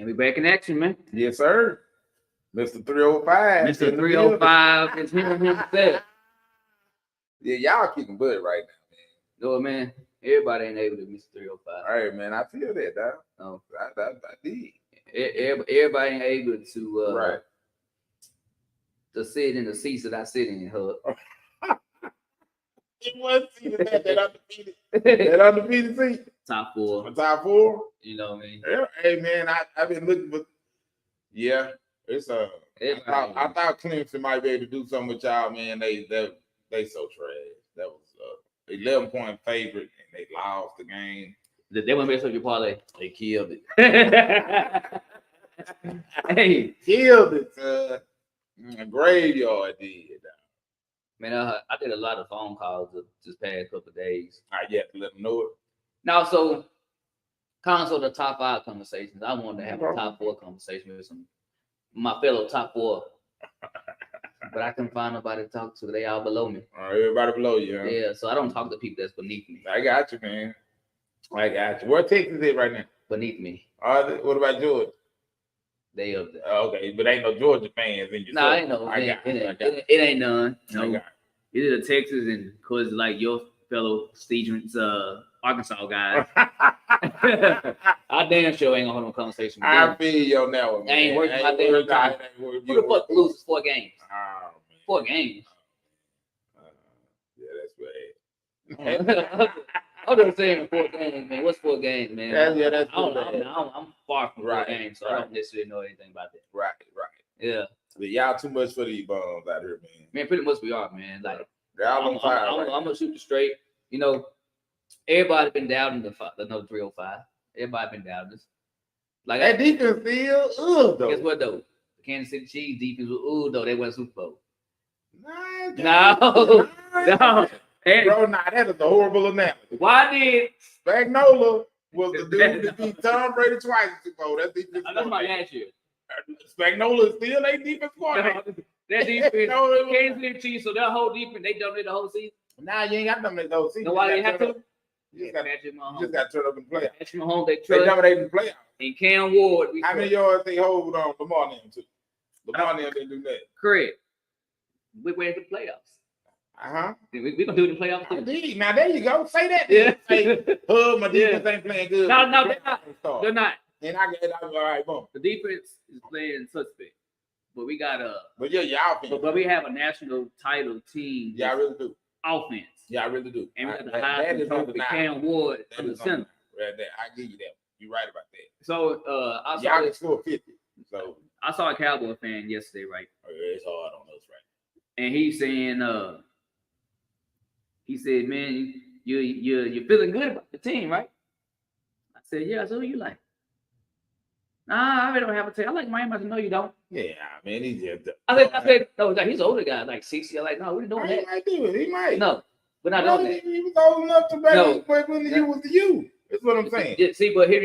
And we back in action, man. Yes, sir. Mr. 305. Mr. 305 is here himself. Yeah, y'all kicking butt right now, No, man. Everybody ain't able to Mr. 305. All right, man. I feel that, dog. No. I did. Everybody ain't able to Right. to sit in the seats that I sit in, Hub. It was seated that undefeated seat. Top four. Top four. You know what I mean? Yeah, hey man, I've been looking for. Yeah, it's I thought Clemson might be able to do something with y'all, man. They so trash. That was 11-point favorite, and they lost the game. They want to mess up your parlay. They killed it. Hey, killed it. A graveyard did. Man, I did a lot of phone calls this past couple of days. I yet to let them know it. Now, so console the top 5 conversations. I wanted to have a top 4 conversation with my fellow top 4, but I couldn't find nobody to talk to. They all below me. Everybody below you. Huh? Yeah, so I don't talk to people that's beneath me. I got you, man. I got you. Where Texas is right now? Beneath me. What about Georgia? They up there. Okay, but ain't no Georgia fans in your. Nah, I ain't no. It ain't none. No. It is a Texas, and cause like your fellow Stevens, Arkansas guys. I damn sure ain't gonna hold no conversation with them. I feel you on that one. I ain't working my damn time. Who the fuck loses 4 games? Oh, man. 4 games. Yeah, that's bad. I'm just saying 4 games, man. What's 4 games, man? That's I'm far from 4 games, so I don't necessarily know anything about that. Right. Yeah. But y'all too much for these bums out here, man. Man, pretty much we are, man. Like, I'm gonna shoot you straight. You know, everybody been doubting the 305. Everybody been doubting this. Like that defense still, though. Guess what though? The Kansas City Chiefs defense was though. They won Super Bowl. No. Hey, bro, that is a horrible analogy. Why did Spagnuolo was the dude that beat Tom Brady twice in Super Bowl? That's defense. That's my last year. Spagnuolo is still a defense coordinator. That defense, Kansas City Chiefs, so their whole defense, they dominated the whole season. Nah, you ain't got to dominate the whole season. No, why they have to? You just got to turn up in the playoffs. Patrick Mahomes, they dominated in the playoffs. And Cam Ward. How many yards they hold on Lamar and them too? Lamar and them didn't do that. Correct. We're waiting for the playoffs. We're going to do it in the playoffs too. Indeed. Now, there you go. Say that. Yeah. Say, my defense ain't playing good. No, they're not. They're not. And I get all right, boom. The defense is playing suspect. But we got But yeah, y'all. But we have a national title team. Yeah, I really do. Offense. Yeah, I really do. And we got the highest trophy, Cam Ward, for the center. Right there. I give you that. You're right about that. So y'all can score 50. So I saw a Cowboy fan yesterday, right? It's hard on us, right? And he's saying, he said, man, you're feeling good about the team, right? I said, yeah. So who you like? Nah, I really don't have a team. I like Miami. I said, no, you don't. Yeah, man, he's just. I said, no, he's an older guy, like 60. I'm like, no, we're doing that. He might do it. He might. No, we're not doing that. He was old enough to play when you was you. That's what I'm saying. See, but when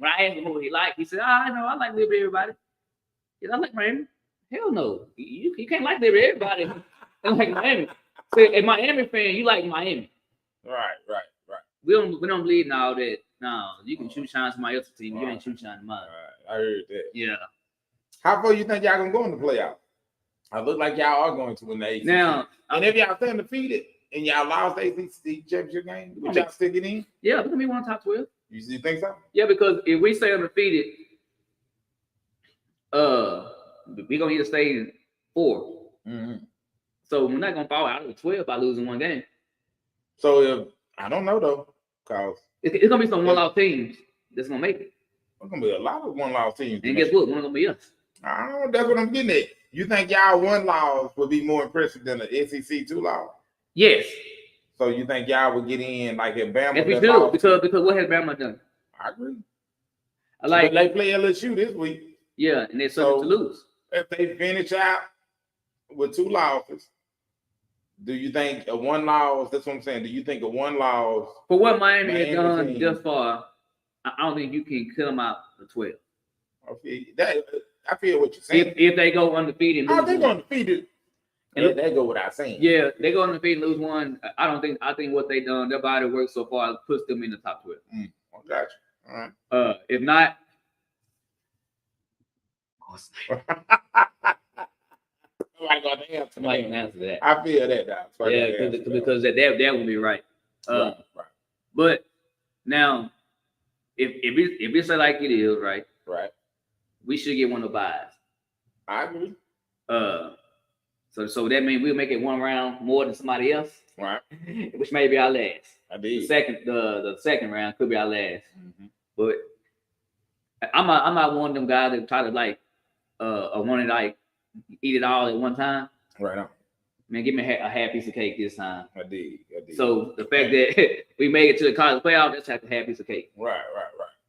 I asked him who he liked, he said, I know, I like literally everybody. He said, I like Miami. Hell no, you can't like literally everybody. I like Miami. So, a Miami fan, you like Miami. Right. We don't believe in all that. No, you can shoot shine to my other team. You ain't shoot shine to mine. Right. I heard that. Yeah. How far you think y'all gonna go in the playoffs? I look like y'all are going to win the ACC. Now, and if y'all stay undefeated and y'all lost the ACC championship game, would y'all still get in? Yeah, we're gonna be one of the top 12. You think so? Yeah, because if we stay undefeated, we're gonna either stay in 4. Mm-hmm. So we're not gonna fall out of the 12 by losing one game. So if I don't know though, cause it's gonna be some one-loss teams that's gonna make it. There's gonna be a lot of one-loss teams. And guess what? One gonna be us. I don't know. That's what I'm getting at. You think y'all 1 loss would be more impressive than the SEC 2 loss? Yes. So you think y'all would get in like if Bama? Yes, we do. Because what has Bama done? I agree. But they play LSU this week. Yeah, and they're subject to lose. If they finish out with 2 losses, do you think a 1 loss? That's what I'm saying. Do you think a 1 loss for what Miami has done thus far? I don't think you can kill them out the 12. I feel what you're saying. If they go undefeated, they go undefeated. And they go without saying. Yeah, they go undefeated and lose 1. I think what they done, their body work so far puts them in the top 12. I got you. All right. If not, pause. Somebody got to answer. Somebody can answer that. I feel that now. Yeah, because that would be right. Right. But now, if it's like it is, right? Right. We should get one of the buys. I agree. So that means we'll make it one round more than somebody else. Right. Which may be our last. I did. The second round could be our last. Mm-hmm. But I'm not one of them guys that try to like want to like eat it all at one time. Right on. Man, give me a half piece of cake this time. I did. So the fact that we made it to the college playoff, that's like a half piece of cake. Right.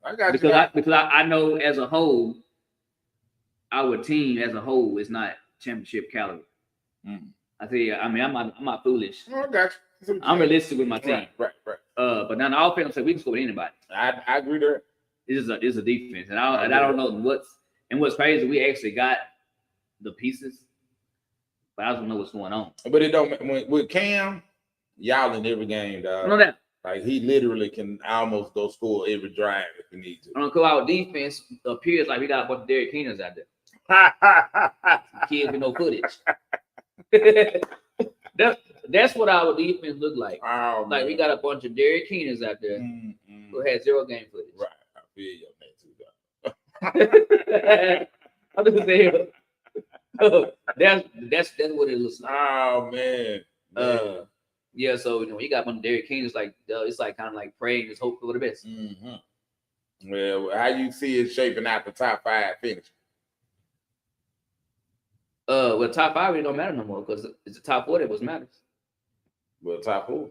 I got because I know as a whole, our team as a whole is not championship caliber. Mm. I tell you, I mean, I'm not foolish. Oh, I got you. I'm realistic with my team. Right. But now the offense, we can score with anybody. I agree there. It's a defense, and I don't know what's crazy. We actually got the pieces, but I don't know what's going on. But it don't with Cam, y'all in every game, dog. No doubt. Like he literally can almost go score every drive if he needs to. Our defense appears like we got a bunch of Derrick Keeners out there. Kids with no footage. That's what our defense look like. Oh, like man. we got a bunch of Derrick Keeners out there who had 0 game footage. Right. I feel your man too, dog. I'm just saying. That's what it looks like. Oh man. Yeah, so you got one of Derrick Keeners, like it's like kind of like praying, just hope for the best. Mm-hmm. Well, how you see it shaping out the top 5 finish? Well, top 5 really don't matter no more because it's the top 4 that was matters. Well, top 4.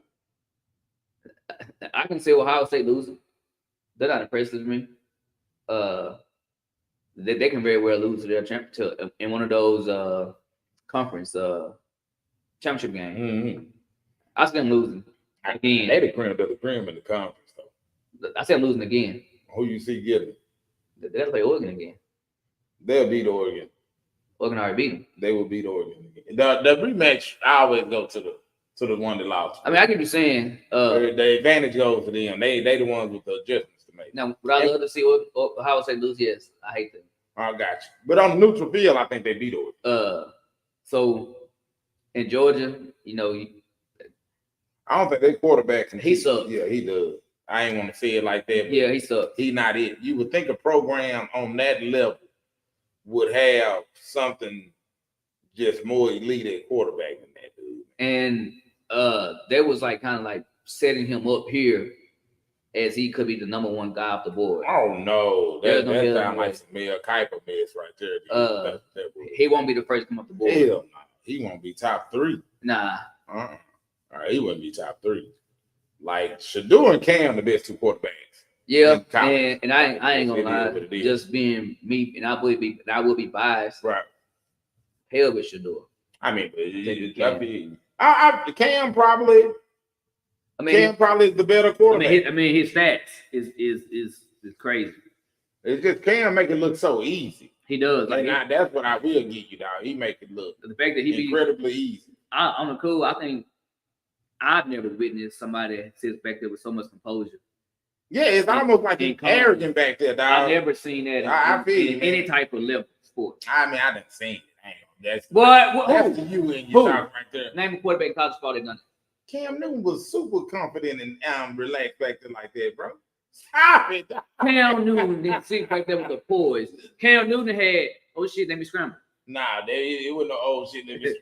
I can see Ohio State losing. They're not impressive to me. They can very well lose to their in one of those conference championship games. Mm-hmm. I see them losing again. They the cream of the cream in the conference, though. I see them losing again. Who you see getting? They'll play Oregon again. They'll beat Oregon. Oregon already beat them. They will beat Oregon again. The rematch, I always go to the one that lost. I mean, I can be saying the advantage goes to them. They the ones with the adjustments to make. Now, would I love to see Ohio State lose? Yes, I hate them. I got you. But on the neutral field, I think they beat Oregon. So in Georgia, I don't think they quarterback can. He sucks. Yeah, he does. I ain't want to say it like that. But yeah, he sucks. He not it. You would think a program on that level would have something just more elite at quarterback than that dude. And they was like kind of like setting him up here as he could be the number 1 guy off the board. Oh no, that sounds like some Mel Kiper mess right there. He won't be the first to come off the board. Hell no, he won't be top 3. Nah. All right, he wouldn't be top 3. Like Shador and Cam, the best 2 quarterbacks. Yeah, and I ain't gonna lie, just being me, and I will be biased. Right. Hell with Shador. I mean, Cam probably. Cam probably is the better quarterback. I mean, his stats is crazy. It's just Cam make it look so easy. He does. Like that's what I will give you, dog. He make it look the fact that he incredibly easy. On the cool, I think I've never witnessed somebody that sits back there with so much composure. Yeah, it's almost like he's arrogant back there, dog. I've never seen that in any type of level sport. I mean, I didn't see it. That's you and your talk right there. Name a quarterback in college football that done it. Cam Newton was super confident and relaxed back there like that, bro. Stop it. Cam Newton didn't sit back there with the poise. Cam Newton had, oh shit, let me scramble. Nah, it wasn't no old shit. Let me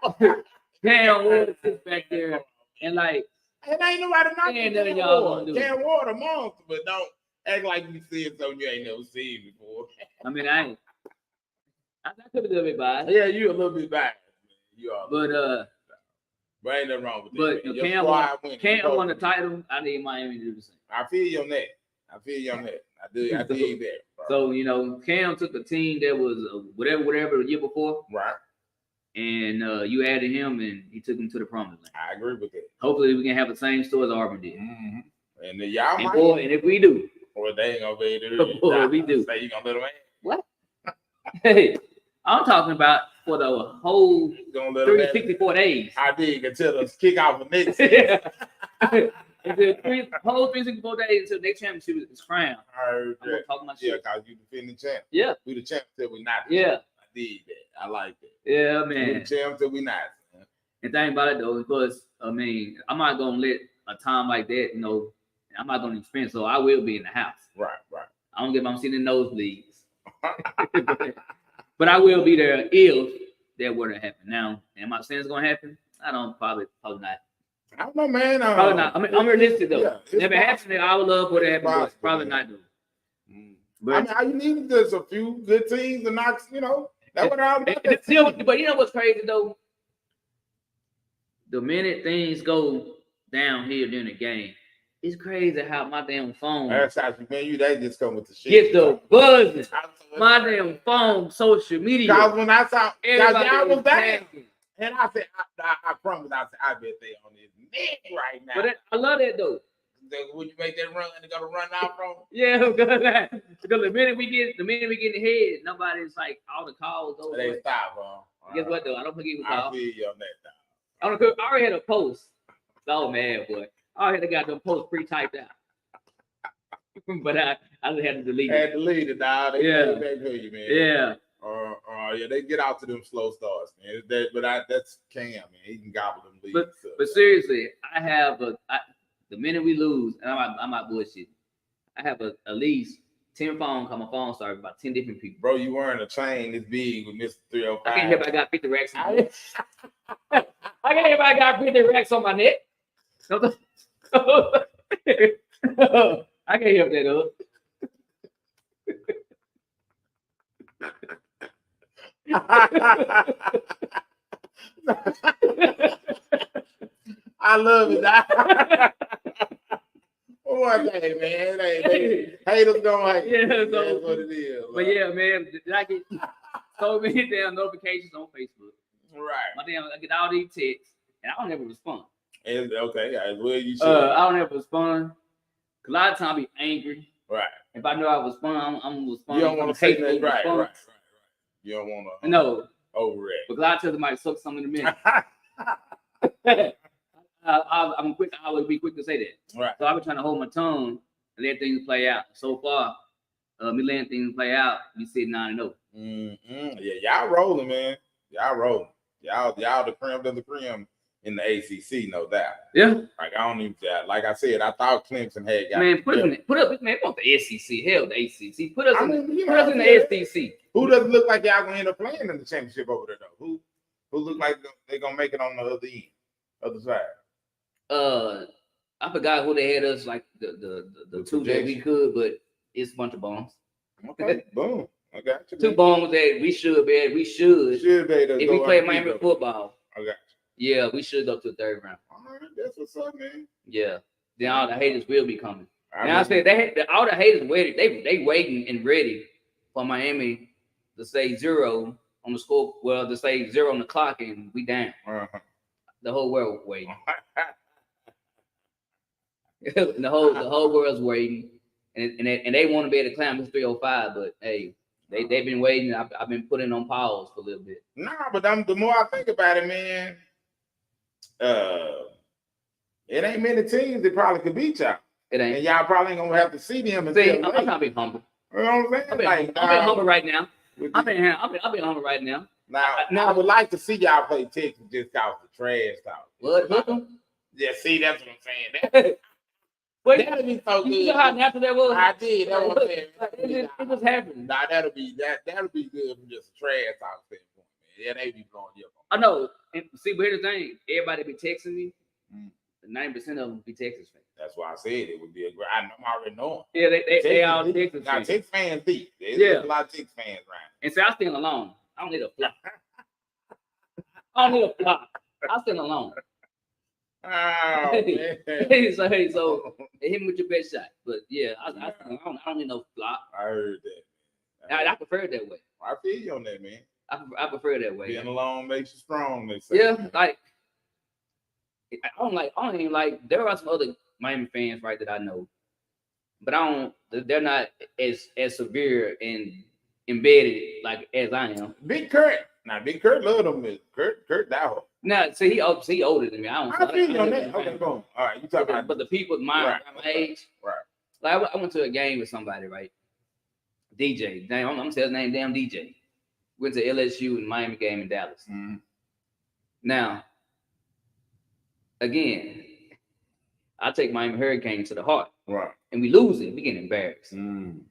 scramble. Cam Newton sits back there and like, and ain't nobody knocking y'all gonna do. Cam Ward a monster, but don't act like you see something you ain't never seen before. I mean, I could be a little bit biased. Yeah, you a little bit biased. You are. But ain't nothing wrong with that. But Cam won the title. I need Miami to do the same. I feel you on that. I feel you that. Bro. So Cam took a team that was whatever the year before. Right. And you added him, and he took him to the promised land. I agree with that. Hopefully, we can have the same story as Auburn did. Mm-hmm. And then y'all might. And if we do, or they ain't gonna be able to. Or we do. Say you gonna let them in? What? Hey, I'm talking about for the whole 364 days. I did until the kickoff of next season. the whole 364 days until next championship is crowned. I heard I'm gonna that. talk my Yeah, shit. cause you defending champ. Yeah. We the champ till we not. Yeah. I did that. I like that. Yeah, We man. the champ till we not. And think about it though, because I mean, I'm not gonna let a time like that, you know, I'm not gonna experience. So I will be in the house. Right. I don't give I'm sitting in nosebleeds. But I will be there if that were to happen. Now, am I saying it's gonna happen? I don't probably not. I don't know, man. Probably not. I mean, I'm realistic though. Yeah, if it happens, I would love for it to happen, possible, but probably man. not though. But I mean, all you need is a few good teams to knock, you know. That's what I'm about. But you know what's crazy though? The minute things go downhill during the game, it's crazy how my damn phone That's how they just come with the shit. gets the buzzing. My damn phone, social media. Because when I saw y'all was down, tagging. and I said, I promise, I said, I bet they on his neck right now. But I love that though. Would you make that run and they're gonna run out from? Yeah, because the minute we get in the head, nobody's like all the calls over. They stop, huh? Guess what though? I don't forget who I called. feel you on that. I already had a post. Oh man, boy. I already got the post pre-typed out. But I just had to delete it. Had to delete it, dog. They hear you, man. Yeah. Yeah, they get out to them slow starts, man. That's Cam, man. He can gobble them leads. But seriously, I have the minute we lose, and I'm not bullshit. I have at least 10 phones. My phone started about 10 different people. Bro, you wearing a chain this big with Mr. 305. I can't help I got 50 racks. I can't help I got 50 racks on my neck. I can't help that up. I love it. One day, man. Haters gonna hate. Yeah, that's what it is. But yeah, man, I get so many damn notifications on Facebook. Right. I get all these texts, and I don't ever respond. Okay, as well you should. I don't ever respond. A lot of times I be angry. Right. If I know I respond, I'm gonna respond. You don't want to say that. Right. You don't want to. No. Overreact. But a lot of times I might suck something in a minute. I'm quick. I would be quick to say that. Right. So I've been trying to hold my tongue and let things play out. So far, me letting things play out, we sitting 9-0. Yeah, y'all rolling, man. Y'all rolling. Y'all the creme de la creme in the ACC, no doubt. Yeah. Like I don't even. Like I said, I thought Clemson had got. Man, put up. Man, want the SEC? Hell, the ACC. Put us in the SEC. Who doesn't look like y'all gonna end up playing in the championship over there though? Who look like they're gonna make it on the other side? I forgot who they had us like the two that we could, but it's a bunch of bombs. Okay, boom. I got you. 2 bombs that we should be. We should be if we play Miami football. I got you. Yeah, we should go to the 3rd round. All right, that's what's up, man. Yeah, then all the haters will be coming. I said all the haters waiting. They waiting and ready for Miami to say 0 on the score. Well, to say 0 on the clock, and we down. The whole world waiting. the whole world's waiting, and they want to be able to climb this 305. But hey, they've been waiting. I've been putting on pause for a little bit. Nah, but the more I think about it, man, it ain't many teams that probably could beat y'all. It ain't. And y'all probably ain't gonna have to see them. I'm trying to be humble. You know what I'm saying? I'm being humble right now. I've been humble right now. Now I would like to see y'all play Texas just cause the trash talk. What? Yeah, see, that's what I'm saying. That'll be so good. You know how natural that was? I did. That's what I'm saying. It just happened. Nah, that'll be good from just a trash talk standpoint, man. Yeah, they be blowing you up. I know. And see, but here's the thing: everybody be texting me. 90% of them be Texas fans. That's why I said it would be a great. I'm already knowing. Yeah, they all Texas fans. Texas fans deep. There's a lot of Texas fans around. And so I stand alone. I don't need a flop. I stand alone. Oh, man. So hit me with your best shot. But yeah, I don't need no flop. I heard that. I prefer it that way. I feel you on that, man. I prefer it that way. Being alone makes you strong, they say. Yeah, like I don't even like. There are some other Miami fans, right, that I know, but they're not as severe and embedded like as I am. Big Kurt. Now, Big Kurt love them. Kurt that hard. No, see, he older than me. I don't. I feel you on that. Okay, boom. All right, you talking about, but the people my age, right? Like I went to a game with somebody, right? DJ, damn, I'm gonna say his name, damn DJ. Went to LSU and Miami game in Dallas. Mm-hmm. Now, again, I take Miami Hurricanes to the heart, right? And we lose it. We get embarrassed. Mm.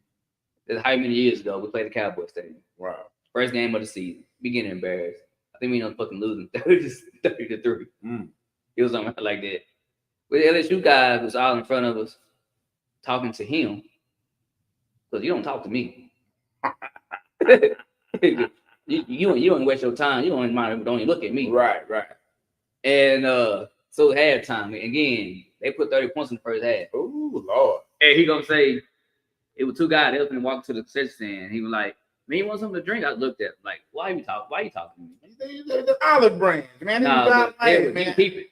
That's how many years ago we played the Cowboys Stadium. Right. First game of the season. We getting embarrassed. I think we ended up fucking losing 30-3. Mm. It was something like that. With the LSU guy was all in front of us, talking to him, because you don't talk to me. you don't waste your time. You don't even look at me. Right. And so halftime again, they put 30 points in the first half. Oh Lord! And he gonna say it was two guys helping him walk to the concession stand. He was like, "Man, you want something to drink?" I looked at him like, "Why you talking to me?" The olive branch, man. Man. Keep it.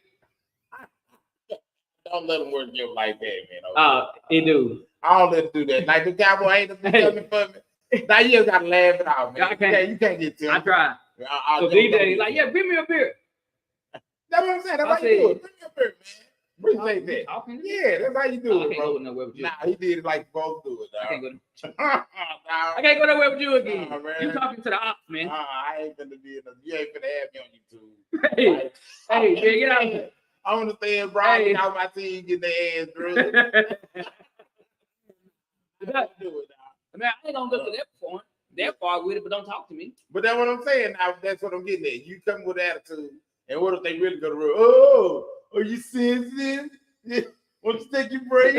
Don't let them work you like that, man. He do. I don't let them do that. Like the Cowboy ain't coming for me. Now you just gotta laugh it off, man. You can't get to him. I try. So DJ, he's like, "Yeah, bring me a beer." That's what I'm saying. That's how you do it. Bring me a beer, man. Appreciate that. Talking? Yeah, that's how you do it, bro. Nah, he did it like both do it, dog. I can't go nowhere with you again. You talking to the ops, man. I ain't gonna be in you ain't gonna have me on YouTube. Hey, man, get out here. I understand, bro. How my team getting their ass through. Man, I ain't gonna go to that point, that far with it, but don't talk to me. But that's what I'm saying. Now that's what I'm getting at. You come with attitude, and what if they really go to real? Oh, are you sensitive? Want to take your break?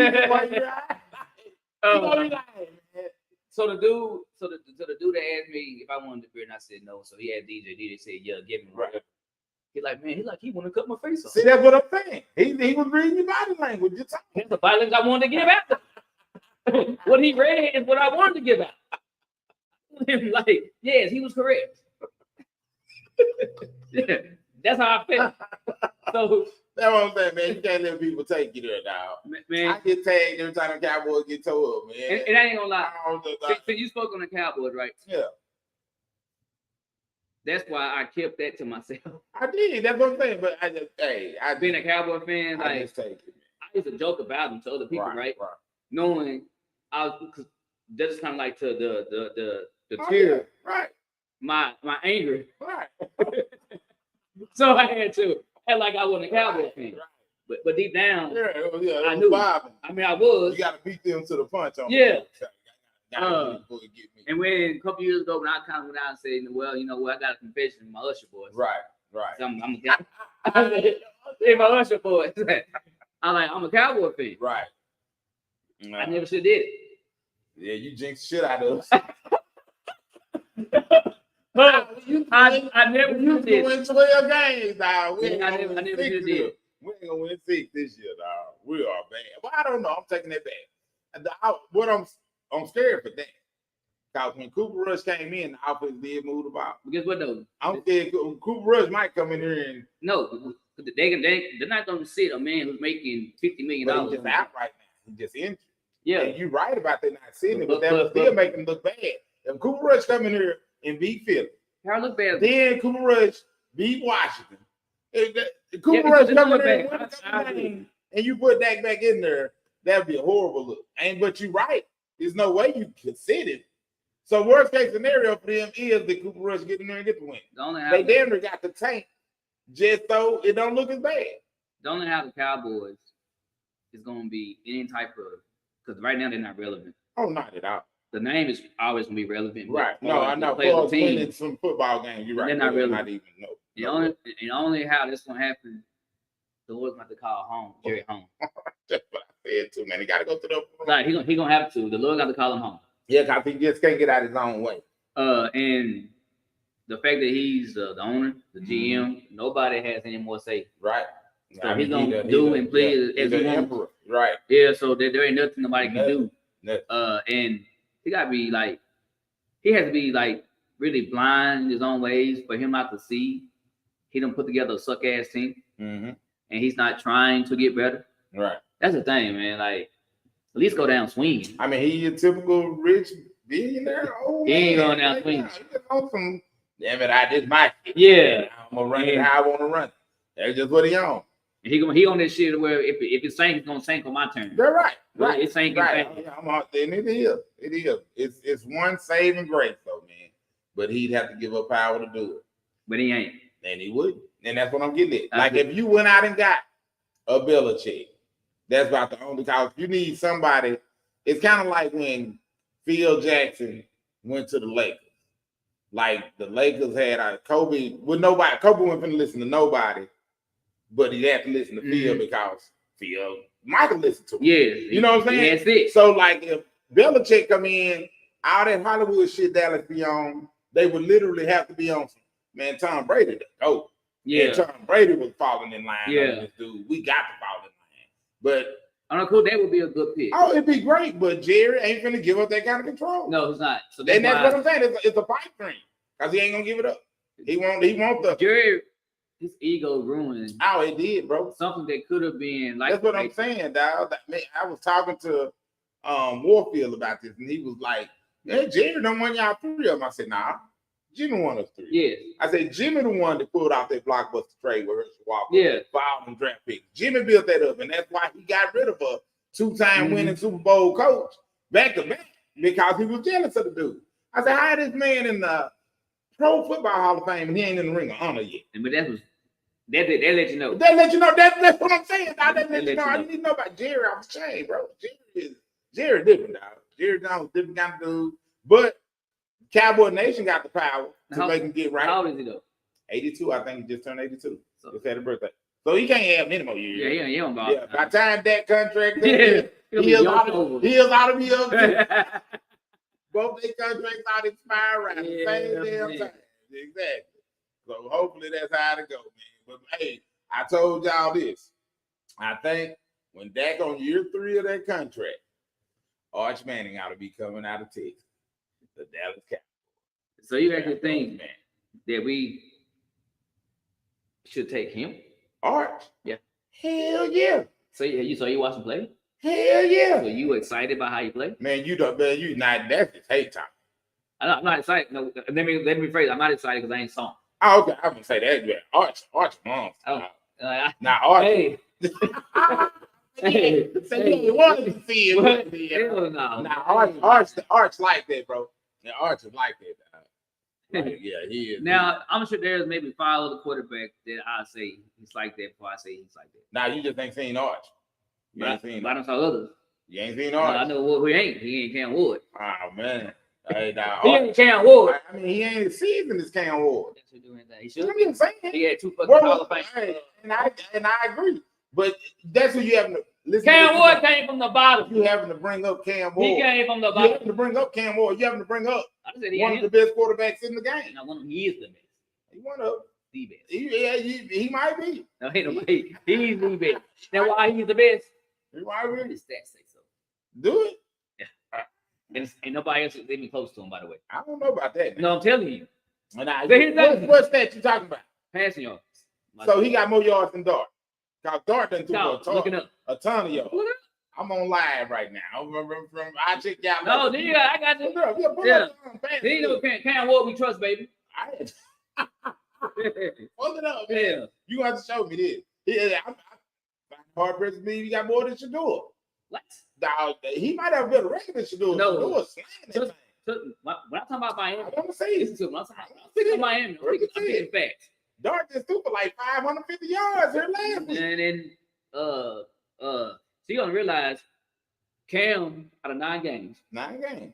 So the dude that asked me if I wanted the beer, and I said no. So he had DJ. DJ said, "Yeah, give me right." He's like, man, he want to cut my face off. See, that's what I'm saying. He was reading your body language. That's the body language I wanted to give out. What he read is what I wanted to give out. Like, yes, he was correct. Yeah, that's how I felt. So that's what I'm saying, man. You can't let people take you there now. Man, I get tagged every time the Cowboys get towed up, man. And I ain't gonna lie. So you spoke on the Cowboys, right? Yeah. That's why I kept that to myself. I did. That's what I'm saying. But I've been a Cowboy fan. Like, I used to joke about them to other people, right? Knowing I was just kind of like to the tear, right? My anger, right? So I had to act like I wasn't a Cowboy fan. Right. But deep down, I knew. Bobbing. I mean, I was. You got to beat them to the punch on. Yeah. And when a couple years ago, when I kind of went out and said, well, you know what, I got a confession with my Usher boys. Right. So I'm my Usher boys. I'm a Cowboy fan. Right. I never should have did it. Yeah, you jinxed shit out of us. But I never did it. Win 12 games, dog. I never did it. We ain't gonna win 6 this year, dog. We are bad. Well, I don't know. I'm taking that back. I'm scared for that. Because when Cooper Rush came in, the offense did move the ball. Guess what though? I'm scared Cooper Rush might come in here and they're not gonna sit a man who's making $50 million. He's just out right now. He's just injured. Yeah, and you're right about that not sitting it, but that would still make him look bad. If Cooper Rush come in here and beat Philly, how look bad? Then Cooper Rush beat Washington. Cooper Rush coming in and you put Dak back in there, that'd be a horrible look. But you're right. There's no way you can sit it. So worst case scenario for them is that Cooper Rush get in there and get the win. They damn near got the tank, just so it don't look as bad. Don't know how the Cowboys is going to be any type of, because right now they're not relevant. Oh, not at all. The name is always going to be relevant. Right. No, I know. For winning some football games, you're right. They're not relevant. Not even the only how this going to happen, the Lord's going to call home, Jerry home. That's what I said too, man. He got to go to the. Right, he gonna have to. The Lord got to call him home. Yeah, because he just can't get out his own way. And the fact that he's the owner, the GM, nobody has any more say. Right. So he's gonna do and play as he wants. Right. Yeah. So there ain't nothing nobody can do. And he got to be like, he has to be like really blind in his own ways for him not to see. He done put together a suck ass team, and he's not trying to get better. Right. That's the thing, man. Like, at least go down swinging. I mean, he's a typical rich billionaire. He ain't going down swinging. He just on some, damn it, I did my shit. Yeah. I'm going to run it how I want to run it. That's just what he on. And he on this shit where if it sinks, it's gonna sink on my turn. They're right. Right. It's sinking right. I'm out there, and it is. It's one saving grace though, man. But he'd have to give up power to do it. But he ain't. And he wouldn't. And that's what I'm getting at. Like if you went out and got a Belichick, that's about the only cause. You need somebody. It's kind of like when Phil Jackson went to the Lakers. Like the Lakers had a Kobe with nobody. Kobe wasn't finna listen to nobody, but he had to listen to Phil because Phil Michael listened to him. Yeah, you know what I'm saying? That's it. So like if Belichick come in, all that Hollywood shit Dallas be on, they would literally have to be on some, man, Tom Brady to go. Yeah. And Tom Brady was falling in line. Yeah. This dude. We got to fall in line. But I don't know, that would be a good pick. Oh, it'd be great, but Jerry ain't finna give up that kind of control. No, he's not. So that's what I'm saying. It's a pipe dream. Because he ain't gonna give it up. He won't the Jerry, his ego ruined. Oh, it did, bro. Something that could have been like that's what I'm saying, dog. I was talking to Warfield about this, and he was like, "Yeah, Jerry don't want y'all 3 of them." I said, "Nah, Jimmy won us 3." Yeah. I said, Jimmy the one that pulled out that blockbuster trade with Herschel Walker. Yeah. Filed and draft pick. Jimmy built that up, and that's why he got rid of a 2-time winning Super Bowl coach back to back because he was jealous of the dude. I said, how this man in the Pro Football Hall of Fame and he ain't in the Ring of Honor yet? But that let you know. That let you know. That's what I'm saying. That let you know. I didn't even know about Jerry off the chain, bro. Jerry different, dog. Jerry Jones different kind of dude. But Cowboy Nation got the power to make him get right. How old is he though? 82. I think he just turned 82. So just had a birthday. So he can't have many more years. Yeah, he don't yeah. By the time that contract he is out of here. Both their contracts out expire around the same damn time. Exactly. So hopefully that's how it go, man. But hey, I told y'all this. I think when Dak on year 3 of that contract, Arch Manning ought to be coming out of Texas, the Dallas Cowboys. So you actually think that we should take him? Arch? Yeah. Hell yeah. So you watch him play? Hell yeah. So you excited about how you play? Man, you not that's just hate time. I'm not excited. No, let me rephrase. I'm not excited because I ain't saw him. Oh, okay. I would say that. Yeah. Arch monster. Now Arch. Hey. Hey. Wanted to see it. Hell no. Now Arch like that, bro. Now Arch is like that. Like, yeah, he is. Now I'm sure there's maybe 5 other quarterbacks that I say he's like that before I say he's like that. Now you just ain't seen Arch. But I don't saw others. You ain't seen Arch. I know who he ain't. He ain't Cam Ward. Oh man. Hey, now, he ain't Cam Ward. I mean, he ain't seasoned as Cam Ward. He should. I'm just saying. He had 2 fucking Hall of Fame. Hey, and I agree. But that's what you have to listen. Cam Ward came from the bottom. You having to bring up Cam Ward. He came from the bottom. You having to bring up Cam Ward. You having to bring up one of the best quarterbacks in the game. Now, he is the best. He one of the best. He might be. No, ain't nobody. He's the best. Now, why he's the best? He might be. His stats say so. Do it. And nobody else is even close to him, by the way. I don't know about that. Man. No, I'm telling you. What's that you talking about? Passing yards. So he got more yards than Dart. Because Dart done threw a ton of yards. I'm on live right now. I check y'all. No, I got you. He know Cam Ward we trust, baby. Pull it up, man. Yeah. You have to show me this. Yeah, I'm hard pressed to believe he got more than Shador. What? He might have a better record than Shador. No. Shador when I'm talking about Miami, I want to say listen to him. I'm talking about Miami. I'm getting facts. Dart just threw for like 550 yards here last week. And then so you're gonna realize Cam out of 9 games. 9 games.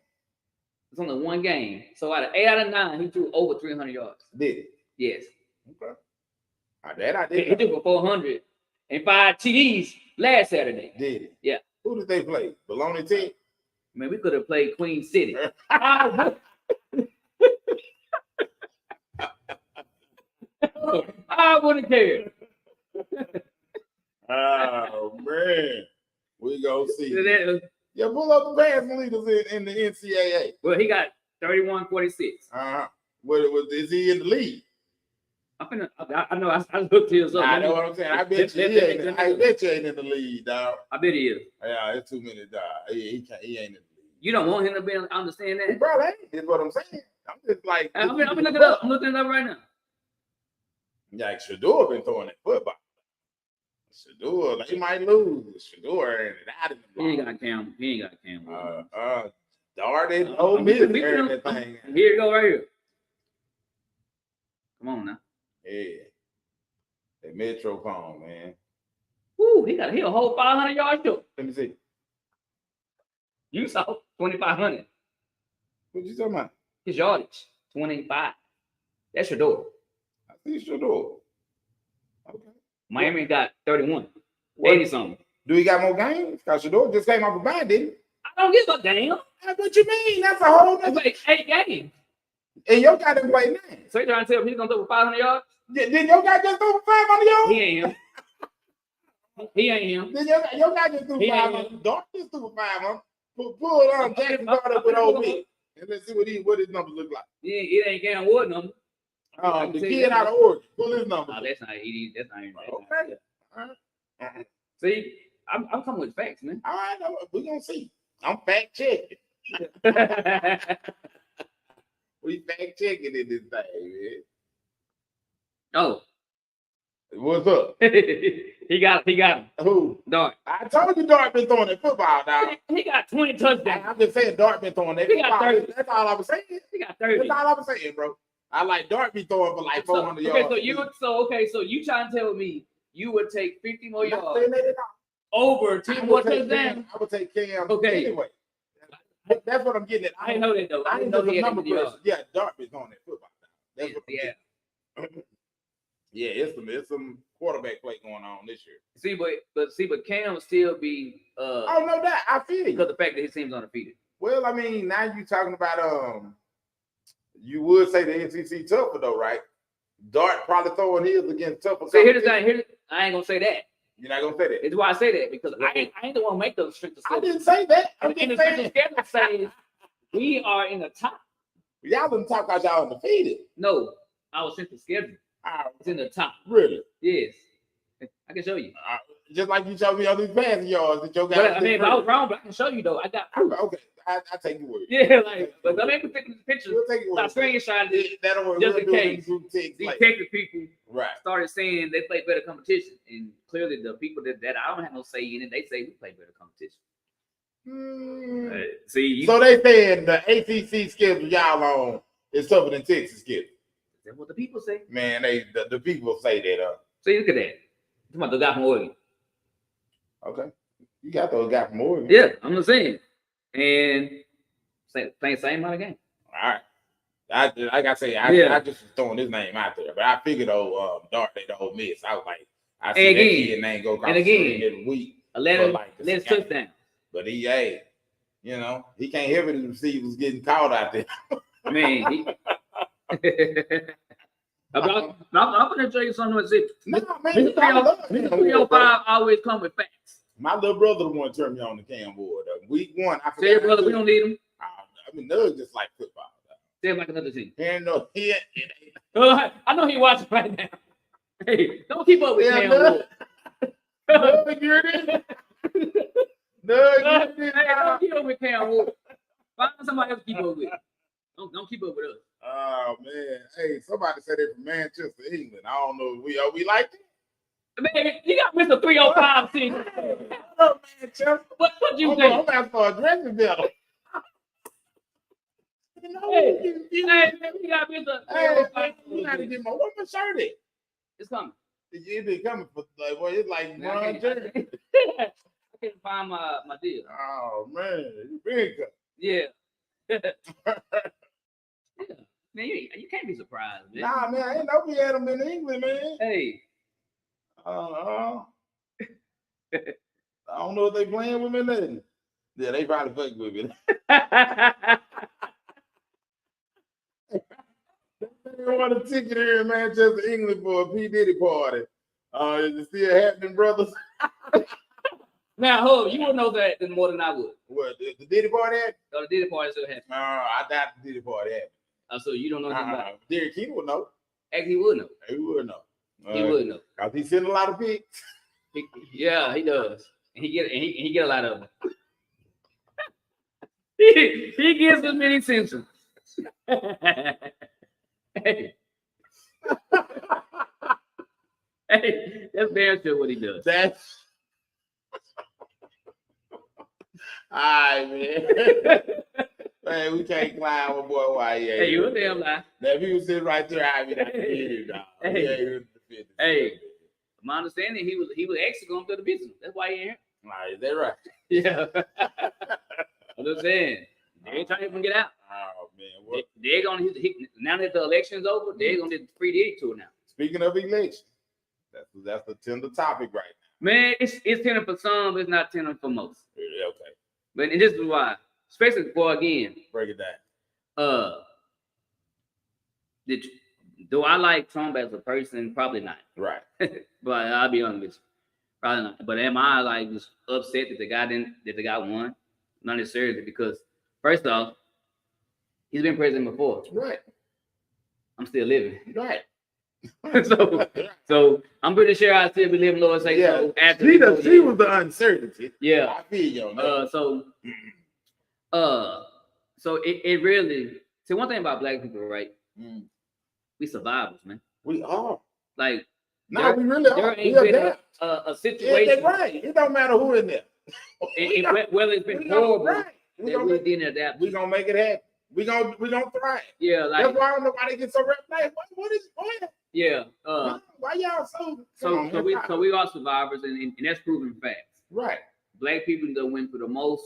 It's only 1 game. So out of 8 out of 9, he threw over 300 yards. Did it? Yes. Okay. I did. He threw for 400 and 5 TDs last Saturday. Did it? Yeah. Who did they play? Baloney Tech? Man, we could have played Queen City. I wouldn't care. Oh man, we go see. Yeah, pull up the passing leaders in the NCAA. Well, he got 31-46. Is he in the league? I know. I looked his up. I know what I'm saying. I bet you ain't in the league, dog. I bet he is. Yeah, it's too many, dog. He ain't in the league. You don't want him to be understand that? Bro, that is what I'm saying. I'm just like I'm looking it up. I'm looking it up right now. Like Shador been throwing that football. Shador, they might lose. Shador earned it out of the He ain't got Cam. He ain't got Cam. Darden, Ole Miss earned that thing. Here you go, right here. Come on now. Yeah. That Metro phone, man. Woo, he a whole 500-yard show. Let me see. You saw 2,500. What you talking about? His yardage, 25. That's Shador. I see Shador. Okay. Miami got 31. What? 80 something. Do he got more games? Because Shador just came off a bye, didn't he? I don't give a damn. That's what you mean. That's a whole He nother. played 8 games. And your guy didn't play 9. So you trying to tell me he's gonna throw for 500 yards? Did your guy just throw for 500 yards? He ain't him. He ain't him. Then your guy just threw He ain't 500. Dark just threw 500. Pull on Jackson Carter with Ole Miss. And let's see what his numbers look like. Yeah, it ain't Cam Wood number. The kid out of Oregon. Pull his numbers. No, that's not ED. That's not even. Okay. All right. See, I'm coming with facts, man. All right, we're gonna see. I'm fact checking. We fact checking in this thing, man. Oh, what's up? he got him. Who? Dart. I told you Dart been throwing that football, dog. He got 20 touchdowns. I'm just saying Dart been throwing that He got football. 30. That's all I was saying. He got 30. That's all I was saying, bro. I like Dart be throwing for like 400 yards. So you trying to tell me you would take 50 more Not yards saying that over 10 more touchdowns? I would take Cam Okay. anyway. That's what I'm getting at. I didn't know that though. I didn't know he had 50 yards. Yeah, Dart been throwing that football. That's what yeah, it's some quarterback play going on this year. But Cam will still be oh no doubt, I feel you. because of the fact that his team's undefeated. Well, I mean, now you talking about you would say the NCC tougher though, right? Dart probably throwing his against tougher. So here's the thing. I ain't gonna say that. You're not gonna say that. It's why I say that because I ain't the one who make those stricter I schedules. didn't say that. I'm And the just stricter saying. schedule says we are in the top. Y'all didn't talk about y'all undefeated. No, our stricter schedule. Oh, It's in the top. really? Yes, I can show you. Just like you showed me all these passing yards that your guys. But I mean, if I was wrong, but I can show you though. I got proof. Okay, I take your word. Yeah, like, but I mean, we take this picture. We'll take your word. Stop screenshotting it. That'll work. Just in case These these Texas people right. started saying they play better competition, and clearly the people that I don't have no say in it, they say we play better competition. See, So they saying the ACC schedule y'all on is tougher than Texas schedule. That's what the people say. Man, the people say that. See, look at that. Come on, the guy from Oregon. Okay, you got those guys from Oregon. Yeah, I'm just saying. And same amount of game. All right. Like I say, I just was throwing his name out there, but I figured Dart they the Ole Miss. I was like, I see that kid name go across the screen every week. 11 touchdowns. But he can't help it if the receivers getting caught out there. Man, I'm gonna tell you something. Mr. 305 always come with facts. My little brother the one turned me on the Cam board. Week 1, I Say, brother, we don't need him. I mean, they're just like football. They're like another team. And no, I know he watching right now. Hey, don't keep up with Cam Wood. Don't keep up with Cam Wood. Find somebody else to keep up with. Don't keep up with us. Oh man, hey, somebody said they're from Manchester, England. I don't know if we like it. Man, you got Mr. 305 team. Hello, Manchester. What you think? I'm gonna start dressing better. Hey, we got Mr. 305. You gotta get my what my shirt at? It's coming. It been coming for like it's like Ron Jerry. I can't find my deal. Oh man, you been cut. Yeah. Yeah. Man, you can't be surprised, man. Nah, man, I ain't know we had them in England, man. Hey. I don't know if they playing with me then. Yeah, they probably fuck with me. They want a ticket here in Manchester, England for a P. Diddy party. Is it still happening, brothers? Now, you would know that more than I would. What, the Diddy party happened? Oh, the Diddy party still happening. I doubt the Diddy party happened. So you don't know anything about it? Derek King would know. Actually, he would know. He would know. He would know. Cause he sent a lot of pics. Yeah, he does. And he get a lot of them. he gives as many sentences. Hey. Hey, that's damn sure what he does. That's all right, man. Man, we can't climb a boy. Why? Yeah, Hey, you a damn lie. Now, if he was sitting right there, I'd be like, dog. Hey, my understanding, he was actually going to the business. That's why he ain't here. All right, is that right? Yeah. I'm just saying. They ain't trying to even get out. Oh, man. What? They're going to, now that the election's over, they're going to get free to tour now. Speaking of election, that's the tender topic right now. Man, it's tender for some, but it's not tender for most. Yeah, okay. But and this is why, especially for, again. Break it down. Do I like Trump as a person? Probably not. Right. But I'll be honest with you. Probably not. But am I like just upset that the guy won? Not necessarily, because first off, he's been president before. Right. I'm still living. Right. so I'm pretty sure I still be living, Lord say so. After she was the uncertainty. Yeah. I feel you on that. So it really. See, one thing about black people, right? We survivors, man. We are. Like, no, we really are. There ain't been a situation. Yeah, right. It don't matter who in there. Whether it's been horrible, right. We didn't adapt. We gonna make it happen. We gonna thrive. Yeah, like that's why nobody gets so like, what is going on? Yeah. Why y'all so we are survivors, and that's proven facts. Right. Black people that went through the most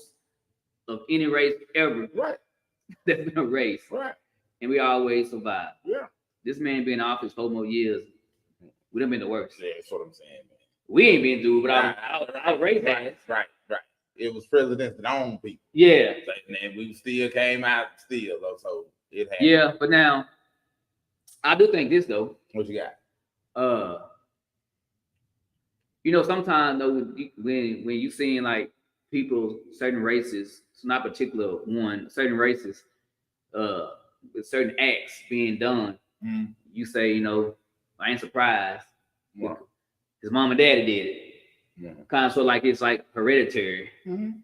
of any race ever. Right. That's been a race. Right. And we always survive. Yeah. This man been in office 4 more years. We done been the worst. Yeah, that's what I'm saying, man. We ain't been through, but our race has. Right. It was presidents that owned people. Yeah. And we still came out still, though, so it happened. Yeah, but now I do think this though. What you got? Sometimes though, when you seeing like people, certain races, it's not particular one, certain races, with certain acts being done, you say, I ain't surprised. Yeah. His mom and daddy did it. Yeah. Kind of sort of like it's like hereditary. Mm-hmm.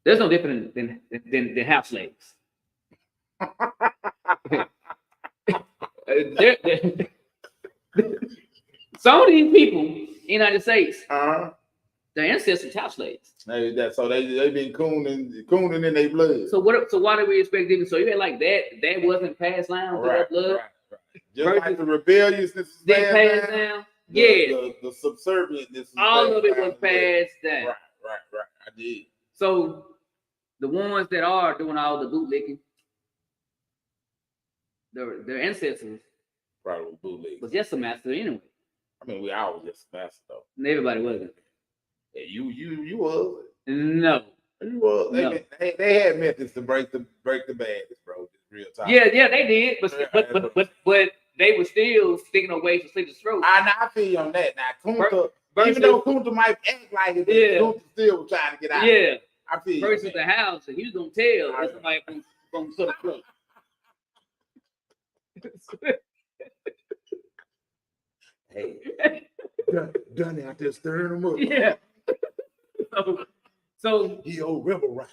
There's no different than house slaves. Some of these people in the United States, their ancestors house slaves. So they been cooning in their blood. So why do we expect them? So you had like that wasn't passed down to their blood. Right. Just like the rebelliousness didn't pass down. Yeah. The subservientness. All of it was passed down. Right. I did. So the ones that are doing all the bootlicking, their ancestors probably bootleg was just a master anyway. I mean, we all was just a master though. And everybody wasn't. Yeah, you was. No. You was. No. They had methods to break the badness, bro. Real time. Yeah, they did, but they were still sticking away from Slitter's throat. I feel you on that. Now, Kunta, even though Kunta might act like it, Kunta still was trying to get out. Yeah. I feel you. Versus the house, and he was gonna tell somebody from Slitter's throat. Hey, done out there stirring them up. Yeah. So he old rebel right.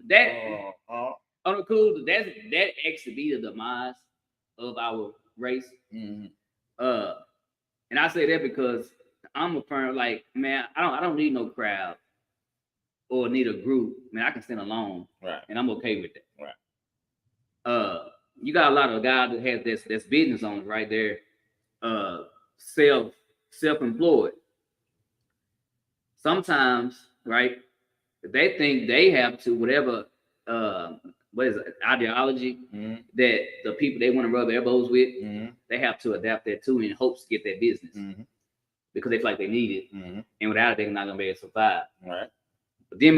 That on the cool, that actually be the demise of our race. Mm-hmm. And I say that because I'm a firm, like, man, I don't need no crowd or need a group. Man, I can stand alone, right? And I'm okay with that, right? You got a lot of guys that have this business owners right there, self-employed. Sometimes, right, they think they have to whatever what is it, ideology that the people they want to rub elbows with, they have to adapt that too in hopes to get that business because they feel like they need it, and without it, they're not gonna be able to survive. Right. But them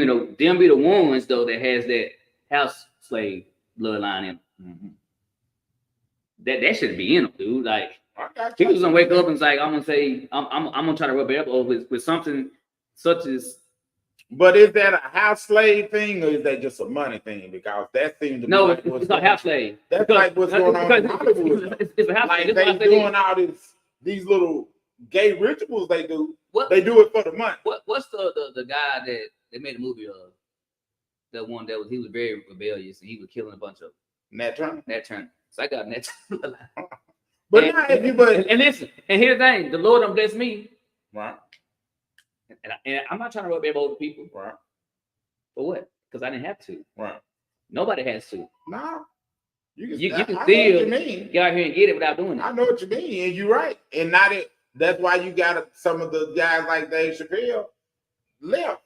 be the ones though that has that house slave bloodline in them. That shouldn't be in them, dude. Like people just gonna wake up and it's like I'm gonna try to rub elbows with something such as. But is that a house slave thing or is that just a money thing? Because that seems to be like it's a house slave. That's like what's going on in Hollywood. It's a house like slave. They doing all these little gay rituals they do. They do it for the money. What's the guy that they made a movie of? The one that he was very rebellious and he was killing a bunch of Nat Turner. So I got Nat Turner. But now if you and listen, and here's the thing: the Lord done blessed me. Right. And I'm not trying to rub elbows with people. Right. For what? Because I didn't have to. Right. Nobody has to. No. You can still get out here and get it without doing it. I know what you mean, and you're right. And not it. That's why you got some of the guys like Dave Chappelle left.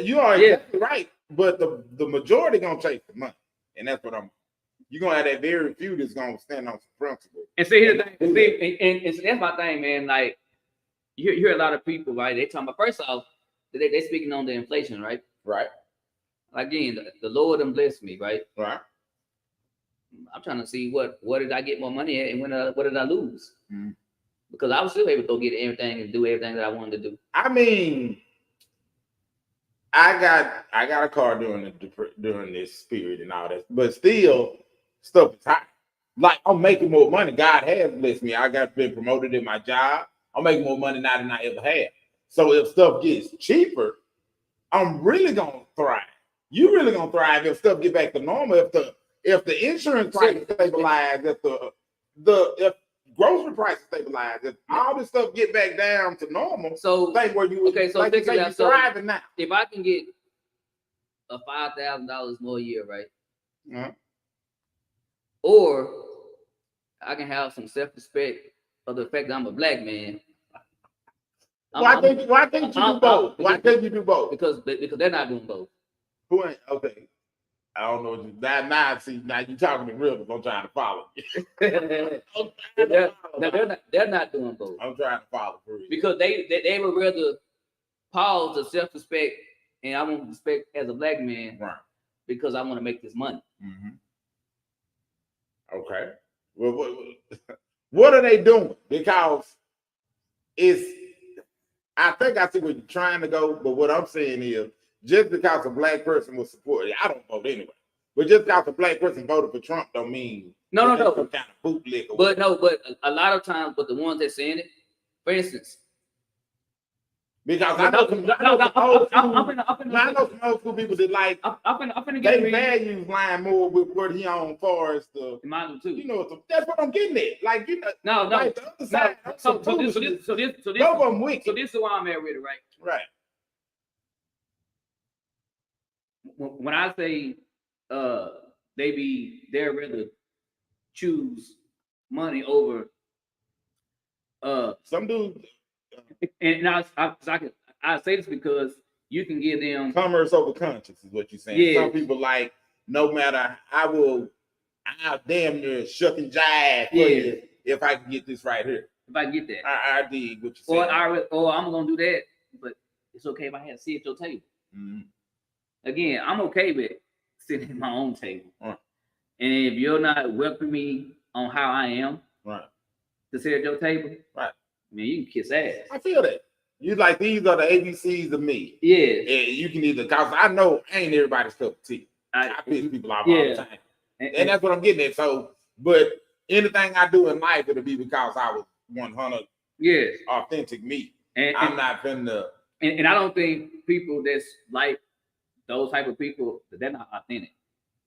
You are exactly right. But the majority gonna chase the money, and that's what you're gonna have that very few that's gonna stand on some principle. And see, here's the thing. And that's my thing, man. Like you hear a lot of people, right? They talking about first off, they speaking on the inflation, right? Right. Again, the Lord done blessed me, right? Right. I'm trying to see what did I get more money at, and what did I lose? Mm-hmm. Because I was still able to go get everything and do everything that I wanted to do. I mean, I got a car during this period and all that, but still stuff is high. Like I'm making more money. God has blessed me. I got been promoted in my job. I'm making more money now than I ever had. So if stuff gets cheaper, I'm really gonna thrive. You really gonna thrive if stuff get back to normal. If the insurance prices stabilize, if grocery prices stabilize, if all this stuff get back down to normal, so think where you okay. So like think about thriving now. If I can get a $5,000 more a year, right? Uh-huh. Or I can have some self-respect of the fact that I'm a black man. Why can't you do both? Why can't you do both? Because they're not doing both. Who ain't okay? I don't know what you now you talking in riddles. I'm trying to follow you. they're not doing both. I'm trying to follow for you. Because they would rather pause the self-respect and I want respect as a black man, right? Because I want to make this money. Mm-hmm. Okay. Well, what are they doing? Because I think I see where you're trying to go, but what I'm saying is just because a black person will support it, I don't vote anyway. But just because a black person voted for Trump don't mean no. Some kind of bootleg. But a lot of times, but the ones that saying it, for instance, because I know some old school people that like they values line more with what he on far as the mine too. You know, that's what I'm getting at. Like no. Like the other side, so this both of them wicked. So this is why I'm at with it, right? Right. When I say they'd rather choose money over some dudes. And I say this because you can give them commerce over conscience is what you're saying. Yeah. Some people like no matter I'll damn near shuck and jive for you if I can get this right here. If I get that, I dig what you're saying. Or I'm gonna do that, but it's okay if I have to sit at your table. Mm-hmm. Again, I'm okay with sitting at my own table. Right. And if you're not welcoming me on how I am, right, to sit at your table, right, man, you can kiss ass. I feel that. You like these are the ABCs of me. Yeah. And you can either cause I know I ain't everybody's cup of tea. I piss people off all the time. And that's what I'm getting at. So, but anything I do in life, it'll be because I was 100 authentic me. And I'm not finna. And I don't think people that's like those type of people, they're not authentic.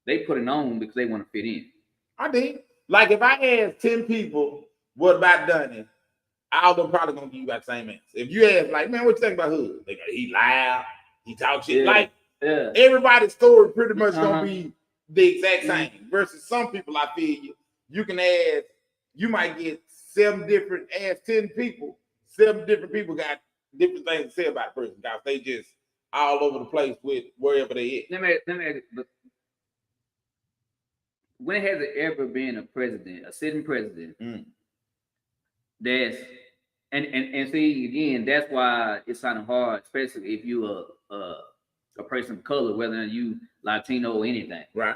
They put it on because they want to fit in. I did. Like if I ask 10 people, what about Dunny? All of them probably gonna give you that same answer. If you ask, like, man, what you think about Hood? They go, he loud, he talk shit. Like, everybody's story pretty much gonna be the exact same. Versus some people, I feel you can ask, you might get 10 people, 7 different people got different things to say about the person because they just all over the place with wherever they at. Let me but when has it ever been a sitting president that's and see again, that's why it's kind of hard, especially if you a person of color, whether you Latino or anything. Right.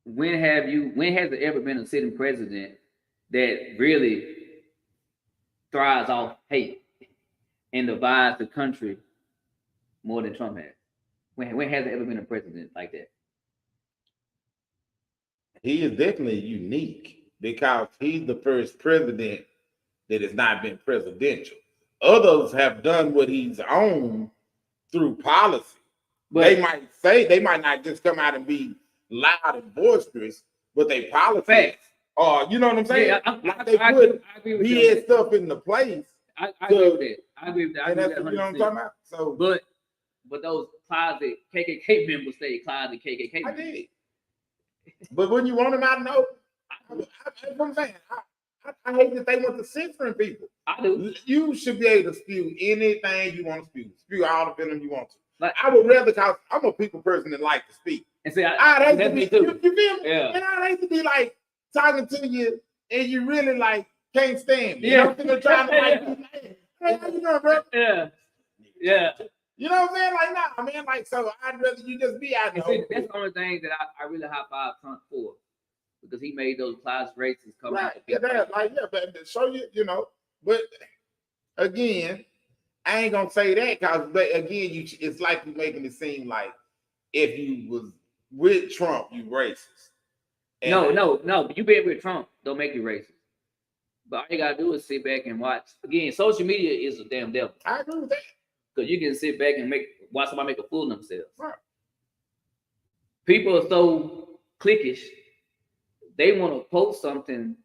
When has it ever been a sitting president that really thrives off hate and divides the country more than Trump has? When has there ever been a president like that? He is definitely unique because he's the first president that has not been presidential. Others have done what he's owned through policy. But they might not just come out and be loud and boisterous, but they politics. Facts. Or you know what I'm saying? Yeah, like they put BS stuff in the place. I agree with that. I agree with that. I agree with that 100%. You know what I'm talking about? So, but those closet KKK members stay closet KKK. I did. But when you want them out, no. I'm saying, I hate that they want to censoring people. I do. You should be able to spew anything you want to spew. Spew all the venom you want to. Like, I would rather, cause I'm a people person that like to speak. And see, I'd hate to be, you feel me? Yeah. And I'd hate to be like talking to you and you really like can't stand me. Yeah. You know, trying to like, hey, how you doing, bro? Yeah. Yeah. You know what I'm saying? Like, nah, man, like, so I'd rather you just be out there. That's the only thing that I really high five Trump for. Because he made those class races come out. Yeah, but to show you, you know, but again, I ain't gonna say that because again, it's like you making it seem like if you was with Trump, you racist. And no. You being with Trump don't make you racist. But all you gotta do is sit back and watch. Again, social media is a damn devil. I agree with that. Because you can sit back and watch somebody make a fool of themselves. Right. People are so cliquish. They want to post something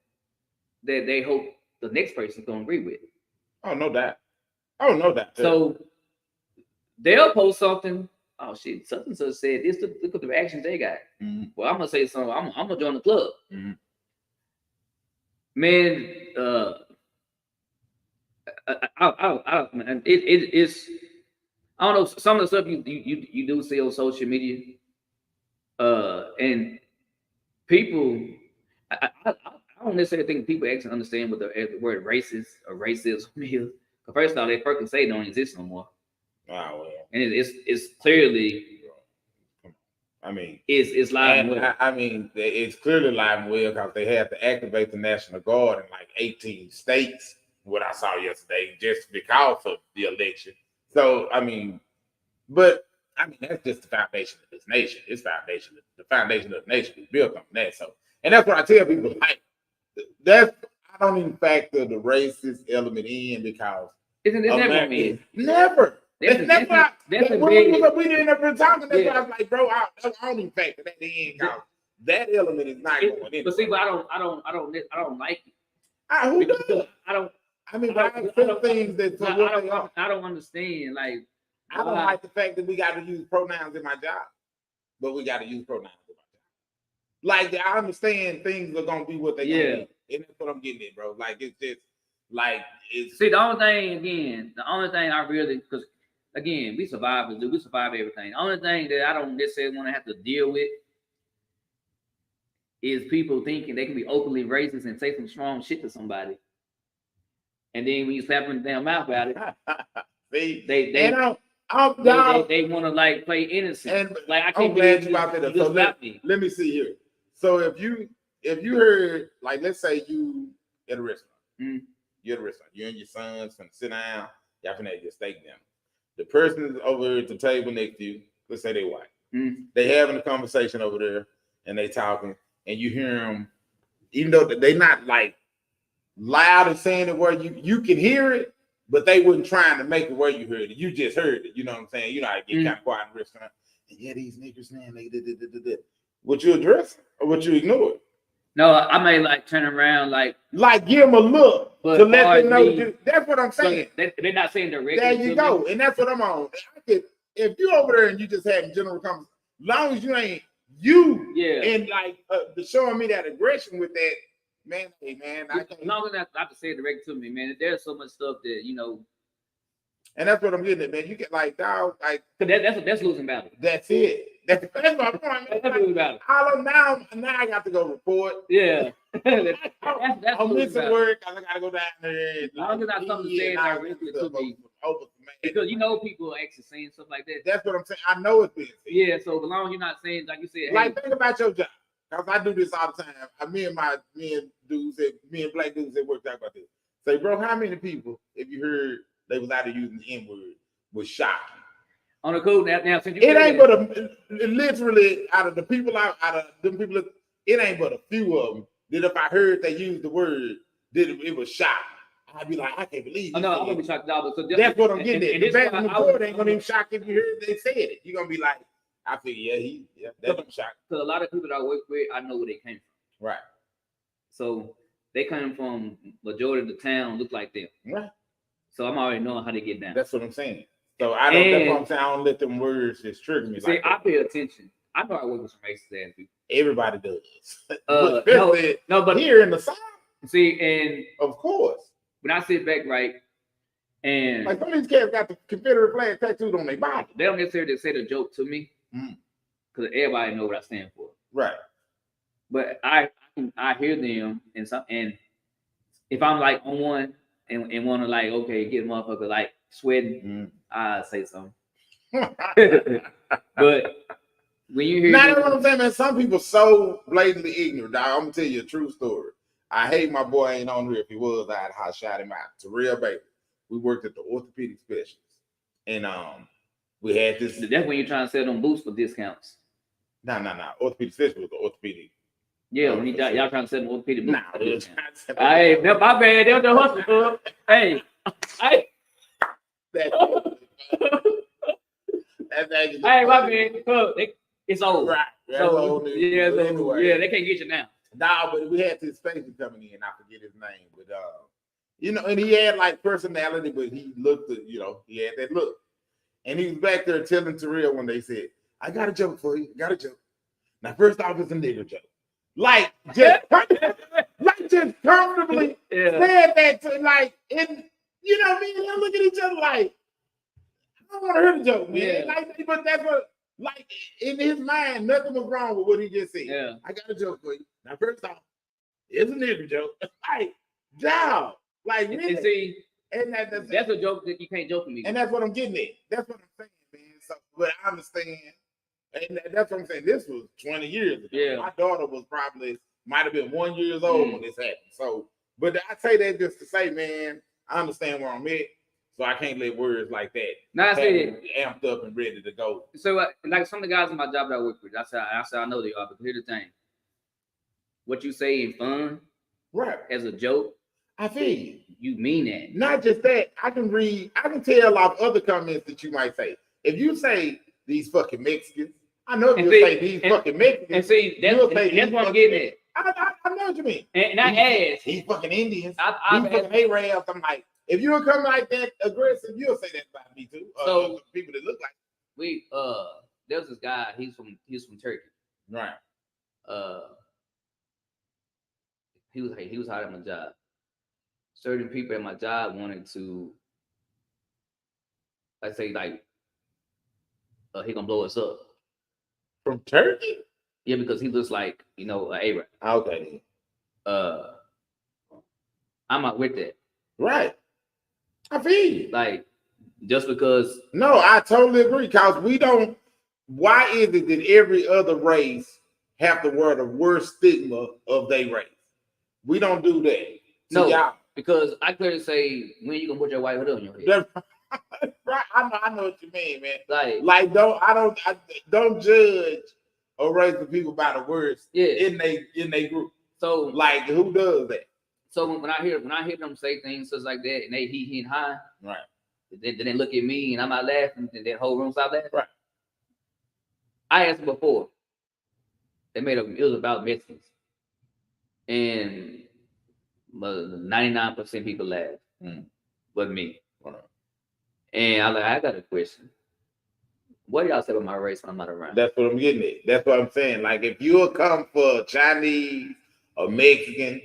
that they hope the next person's gonna agree with. Oh, no doubt. Oh, no doubt. So they'll post something. Oh shit, such and such said this. Look at the reactions they got. Mm-hmm. Well, I'm gonna say something. I'm gonna join the club. Mm-hmm. Man, it's I don't know, some of the stuff you do see on social media, and people, I don't necessarily think people actually understand what the word racist or racism is. First of all, they first say don't exist no more. Oh, well. And it's clearly, I mean, it's live and well. I mean, it's clearly live and well because they had to activate the National Guard in like 18 states. What I saw yesterday, just because of the election. So I mean, but I mean that's just the foundation of this nation. It's the foundation of the nation is built on that. So, and that's what I tell people. Like, I don't even factor the racist element in because it's never me. Never. We didn't ever talking. That's why I was like, bro, I don't even factor that in because that element is not going in. But see, but I don't like it. Who does? I don't. I mean, but I feel things that I don't understand. Like, I don't like the fact that we got to use pronouns in my job, but we got to use pronouns in my job. Like, I understand things are gonna be what they gonna be, and that's what I'm getting at, bro. Like, it's just like it's. See, the only thing I really, because again, we survivors, we survive everything. The only thing that I don't necessarily want to have to deal with is people thinking they can be openly racist and say some strong shit to somebody. And then when you slap them in the damn mouth about it, they want to like play innocent. And like I can't glad you out there. So let me see here. So if you heard, like, let's say you at a restaurant, you're at a restaurant, you and your sons finna sit down, y'all finna get steak dinner. The person over at the table next to you, let's say they white, they having a conversation over there and they talking, and you hear them, even though they not like loud and saying it where you can hear it, but they wasn't trying to make it where you heard it. You just heard it. You know what I'm saying? You know how to get kind of quiet in the restaurant. And yeah, these niggas, man, they did. Would you address or would you ignore it? No, I may like turn around, like give them a look to let them know. That's what I'm saying. They're not saying directly. There you go, and that's what I'm on. If you over there and you just having general conversation, as long as you ain't and like showing me that aggression with that. Man, hey man, I can't. As long as I have to say it directly to me, man. There's so much stuff that and that's what I'm getting at, man. You get like dog, like that's losing battle. That's it. That's my point, man. That's losing battle. Now I got to go report. Yeah, I'm missing work. I got to go down there. As long as I something to say directly to me, because people are actually saying stuff like that. That's what I'm saying. I know it's business. Yeah, so as long as you're not saying like you said, like think about your job. Because I do this all the time. Me and black dudes that work out about this. Say, bro, how many people, if you heard they was out there using the N-word, was shocked? On the code now since it ain't but literally out of the people out of them people, it ain't but a few of them that if I heard they used the word, it was shocked. I'd be like, I can't believe it. No, I'm gonna be shocked. So that's what I'm getting at. The vast majority ain't gonna even shock if you heard they said it. You're gonna be like, I figure, that don't shock. Because a lot of people that I work with, I know where they came from. Right. So they come from majority of the town look like them. Right. So I'm already knowing how they get down. That's what I'm saying. So I don't. That's what I'm saying. I don't let them words just trigger me. See, I pay attention. I know I work with some racist ass people. Everybody does. No, but here in the South. See, and of course, when I sit back, right, and like some of these cats got the Confederate flag tattooed on their body. They don't necessarily say the joke to me, because everybody know what I stand for. Right. But I hear them and if I'm like on one and want to like get a motherfucker like sweating, I say something. But when you hear that's what I'm saying, man. Some people so blatantly ignorant. Dog. I'm gonna tell you a true story. I hate my boy ain't on here. If he was, I'd shot him out. Terrell Baker. We worked at the orthopedic specialist, and we had this. That's when you're trying to sell them boots for discounts. No. Orthopedic specialist was the orthopedic. Yeah, when y'all trying to sell them orthopedic boots. Nah, hey, my bad. They're the hustle. Hey. Hey, my bad. It's over. Right. So, they can't get you now. Nah, but we had this patient coming in. I forget his name, but and he had like personality, but he looked, he had that look, and he was back there telling Terrell when they said, "I got a joke for you. Got a joke." Now, first off, it's a nigger joke. Like just comfortably said that to and me and him look at each other like, I don't want to hear the joke, man. Yeah. But that's what, in his mind, nothing was wrong with what he just said. Yeah. I got a joke for you. Now, first off, it's a nigger joke. Dog. Really. And see, that's a joke that you can't joke with me. And that's what I'm getting at. That's what I'm saying, man. So, but I understand. And that's what I'm saying. This was 20 years ago. Yeah. My daughter might have been 1 year old when this happened. So, but I say that just to say, man, I understand where I'm at. So I can't let words like that. Now I say amped up and ready to go. So like some of the guys in my job that I work with, I said I know they are, but here's the thing. What you say in fun, right, as a joke, I feel you. You mean that. Not just that. I can tell off other comments that you might say. If you say these fucking Mexicans, I know you'll say these fucking Mexicans. And see, that's what I'm getting at. I know what you mean. And I asked. These fucking Indians. These fucking Arabs. I'm like, if you don't come like that aggressive, you'll say that about me too. So people that look like there was this guy. He's from Turkey. Right. He was hired at my job. Certain people at my job wanted to, he gonna blow us up. From Turkey? Yeah, because he looks like, an Arab. Okay. I'm not with that. Right. I feel you. Just because. No, I totally agree. Because we don't. Why is it that every other race have to wear the worst stigma of their race? We don't do that. No, y'all. Because I clearly say, when you gonna put your white hood on your head? Right. I know what you mean, man. Don't judge or raise the people by the words in they group. So who does that? So when I hear them say things such like that, and they he and high, right? Then they look at me and I'm not laughing, and that whole room stop laughing. Right. I asked them before. It was about Mexicans, and 99% people laughed, but me. Right. And I got a question. What do y'all say about my race when I'm not around? That's what I'm getting at. That's what I'm saying. If you'll come for Chinese or Mexican,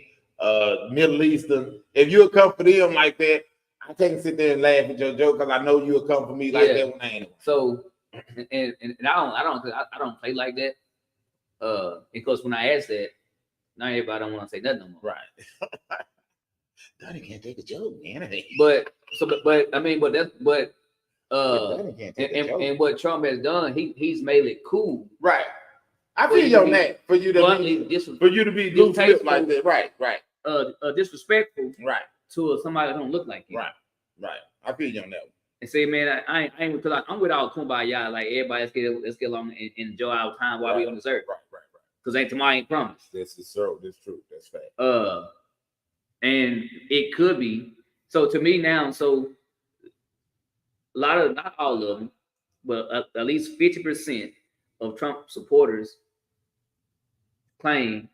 Middle Eastern, if you'll come for them like that, I can't sit there and laugh at your joke because I know you'll come for me like that when I ain't. So, and I don't play like that. Because when I ask that, now everybody don't want to say nothing no more. Right. Donnie can't take a joke, man. But what Trump has done, he's made it cool. Right. I feel you on that. For you to be loose like that. Right. Disrespectful. Right. To somebody that don't look like you. Right. I feel you on that one. And say, man, I ain't because I'm with all kumbaya. Everybody, let's get along and enjoy our time while we on this earth. Right. Because tomorrow ain't promised. This is true. That's true. That's fact. And it could be. So to me now, not all of them, but at least 50% of Trump supporters claim,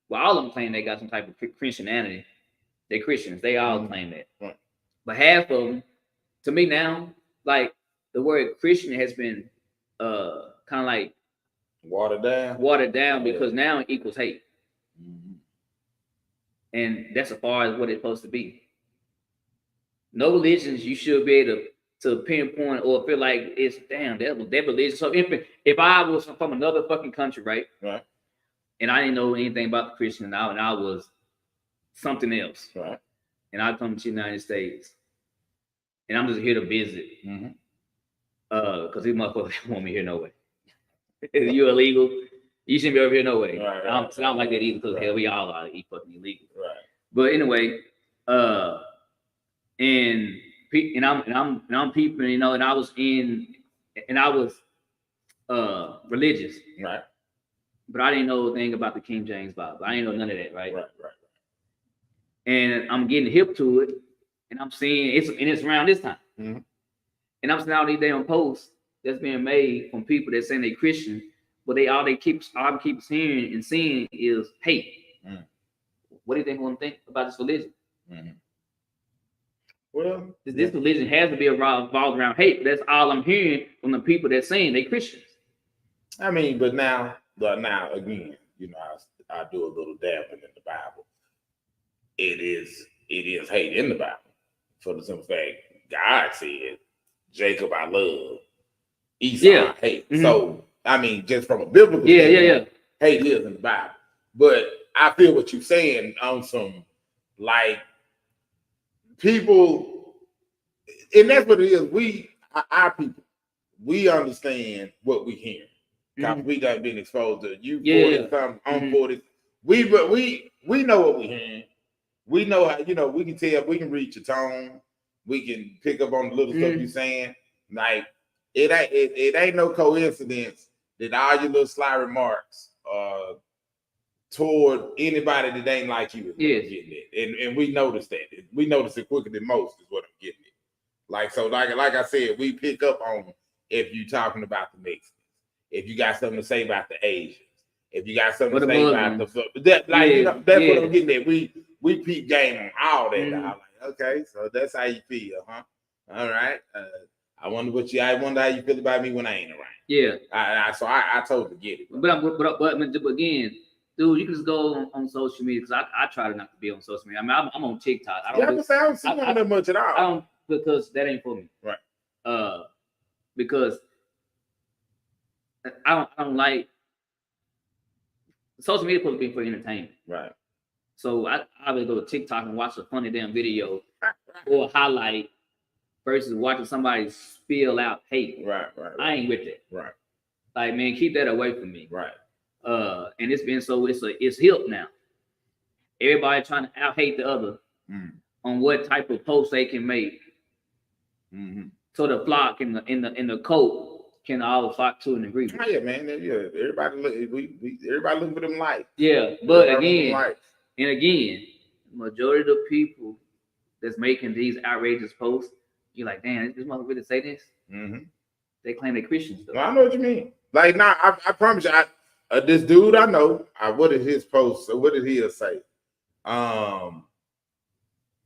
well, all of them claim they got some type of Christianity. They're Christians. They all claim that. Right. But half of them, to me now, like the word Christian has been kind of like watered down because now it equals hate. Mm-hmm. And that's as far as what it's supposed to be. No religions you should be able to pinpoint or feel like it's damn that religion. So if I was from another fucking country, right, and I didn't know anything about the Christian, and I was something else, right, and I come to the United States, and I'm just here to visit, because these motherfuckers want me here no way. You're illegal. You shouldn't be over here no way. Right, I don't like that either because hell, we all are fucking illegal. Right. But anyway, and I'm peeping, you know, and I was religious, right, but I didn't know a thing about the King James Bible. I didn't know none of that, right? Right. And I'm getting hip to it, and I'm seeing it's around this time, and I'm seeing all these damn posts that's being made from people that saying they Christian, but all I keep hearing and seeing is hate. What do you think I'm think about this religion? Well, this religion has to be revolved around hate. That's all I'm hearing from the people that's saying they Christians. I mean, but now again, you know, I do a little dabbling in the Bible. It is hate in the Bible for the simple fact God said, "Jacob I love, Esau I hate." So I mean, just from a biblical standpoint, hate is in the Bible. But I feel what you're saying on some like people, and that's what it is. Our people, we understand what we hear because we done been exposed to you 40 something, on 40. We know what we're hearing. We know how, you know, we can tell, we can read your tone, we can pick up on the little stuff you're saying. Like it ain't no coincidence that all your little sly remarks toward anybody that ain't like you is what I'm getting it. And we notice that. We notice it quicker than most is what I'm getting it. Like, so like I said, we pick up on if you talking about the Mexicans, if you got something to say about the Asians, if you got something to say about you know, that's what I'm getting at. We peep game on all that. I'm like, okay, so that's how you feel, huh? All right. I wonder how you feel about me when I ain't around. Yeah. I totally get it. But again, dude, you can just go on social media because I try not to be on social media. I mean, I'm on TikTok. I don't see that much at all. I don't, because that ain't for me. Right. Because I don't like social media supposed to be for entertainment. Right. So I would go to TikTok and watch a funny damn video or a highlight versus watching somebody spill out hate. Right. I ain't with that. Right. Like, man, keep that away from me. Right. And it's been it's hip now. Everybody trying to out hate the other on what type of post they can make. So the flock in the cult can all flock to an agreement. Oh, yeah, man. Yeah, everybody looking for them likes. Yeah, but again, majority of the people that's making these outrageous posts, you're like, damn, this motherfucker really say this? They claim they're Christians, though. Well, I know what you mean. Like, now, I promise you, this dude I know, what did his post? So what did he say?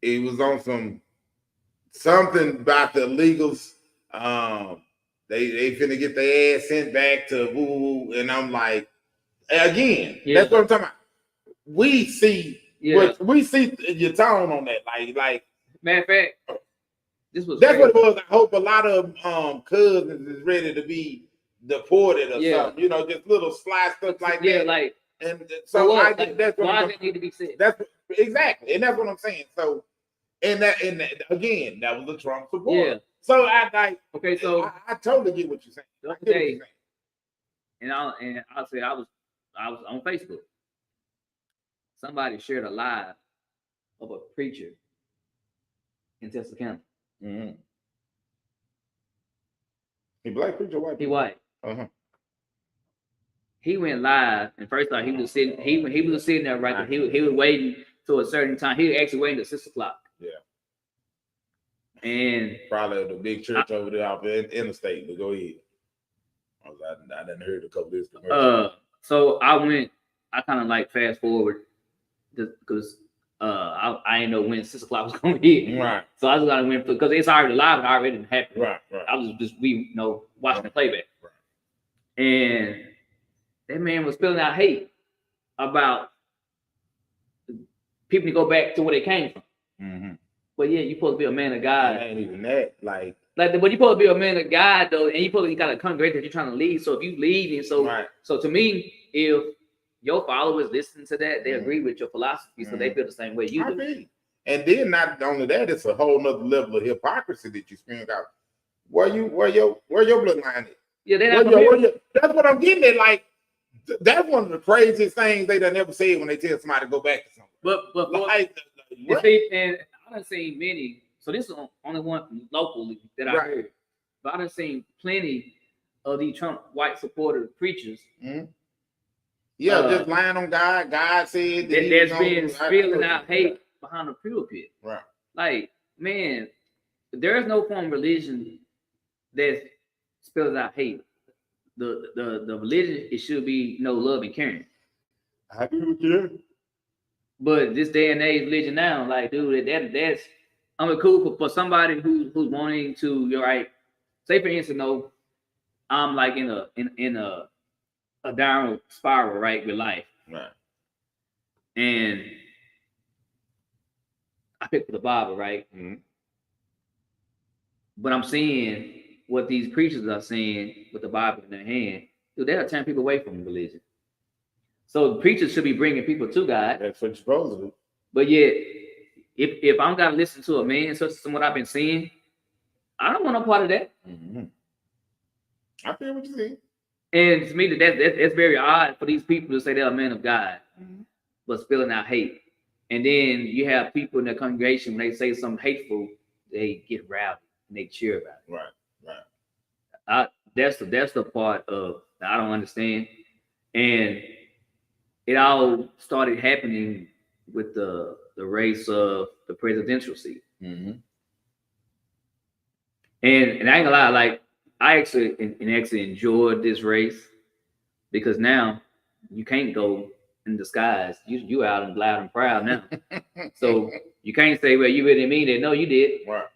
It was on something about the illegals. They finna get their ass sent back to woo, and I'm like, again, that's what I'm talking about. We see we see your tone on that. Like matter of fact, that's crazy. What it was. I hope a lot of cousins is ready to be deported or something. You know, just little sly stuff like that. Yeah, like, and so why does it need to be said? That's exactly, and that's what I'm saying. So, and that again, that was a Trump support. Yeah. So I totally get what you're saying. Okay. And I'll say I was on Facebook. Somebody shared a live of a preacher in Tesla County. He black preacher, white? He white. He went live, and first off, he was sitting there right there. He was waiting to a certain time. He was actually waiting to 6 o'clock. Yeah. And probably the big church over there out there in the state, but go ahead. I didn't heard a couple of this commercials. So I kind of like fast forward because I didn't know when 6 o'clock was gonna be. Right. So I just gotta win because it's already live. It already didn't happen. Right. I was just watching the playback. Right. And that man was spilling out hate about people to go back to where they came from. Mm-hmm. But yeah, you're supposed to be a man of God. It ain't even that. But you're supposed to be a man of God though, and you're supposed to got a congregation that you're trying to lead. So if you lead, and so to me, if your followers listen to that, they agree with your philosophy, so they feel the same way you do. And then not only that, it's a whole nother level of hypocrisy that you spend out. Where your bloodline is. Yeah, that's what I'm getting at. Like that's one of the craziest things they done never said when they tell somebody to go back to something. But like, and I done seen many. So this is only one locally that I heard. But I done seen plenty of these Trump white supporter preachers. Mm-hmm. Yeah, just lying on God. God said that there's been spilling out hate behind the pulpit. Right. Like, man, there is no form of religion that spills out hate. The religion, it should be love and caring. I agree with you. But this day and age religion now, like, dude, that's cool for somebody who's wanting to, you're right. Say for instance, I'm like in a downward spiral, right, with life. Right. And I picked up the Bible, right? Mm-hmm. But I'm seeing what these preachers are saying with the Bible in their hand. Dude, they'll turn people away from religion. So preachers should be bringing people to God. That's what you're supposed to do. But yet, if I'm gonna listen to a man such as what I've been seeing, I don't want no part of that. Mm-hmm. I feel what you're saying. And to me, that's very odd for these people to say they're a man of God, but spilling out hate. And then you have people in the congregation, when they say something hateful, they get rowdy and they cheer about it. Right. That's the part of that I don't understand. And it all started happening with the race of the presidential seat. Mm-hmm. And I ain't gonna lie, like, I actually enjoyed this race because now you can't go in disguise. You out and loud and proud now. So you can't say, well, you really mean it. No, you did. Right.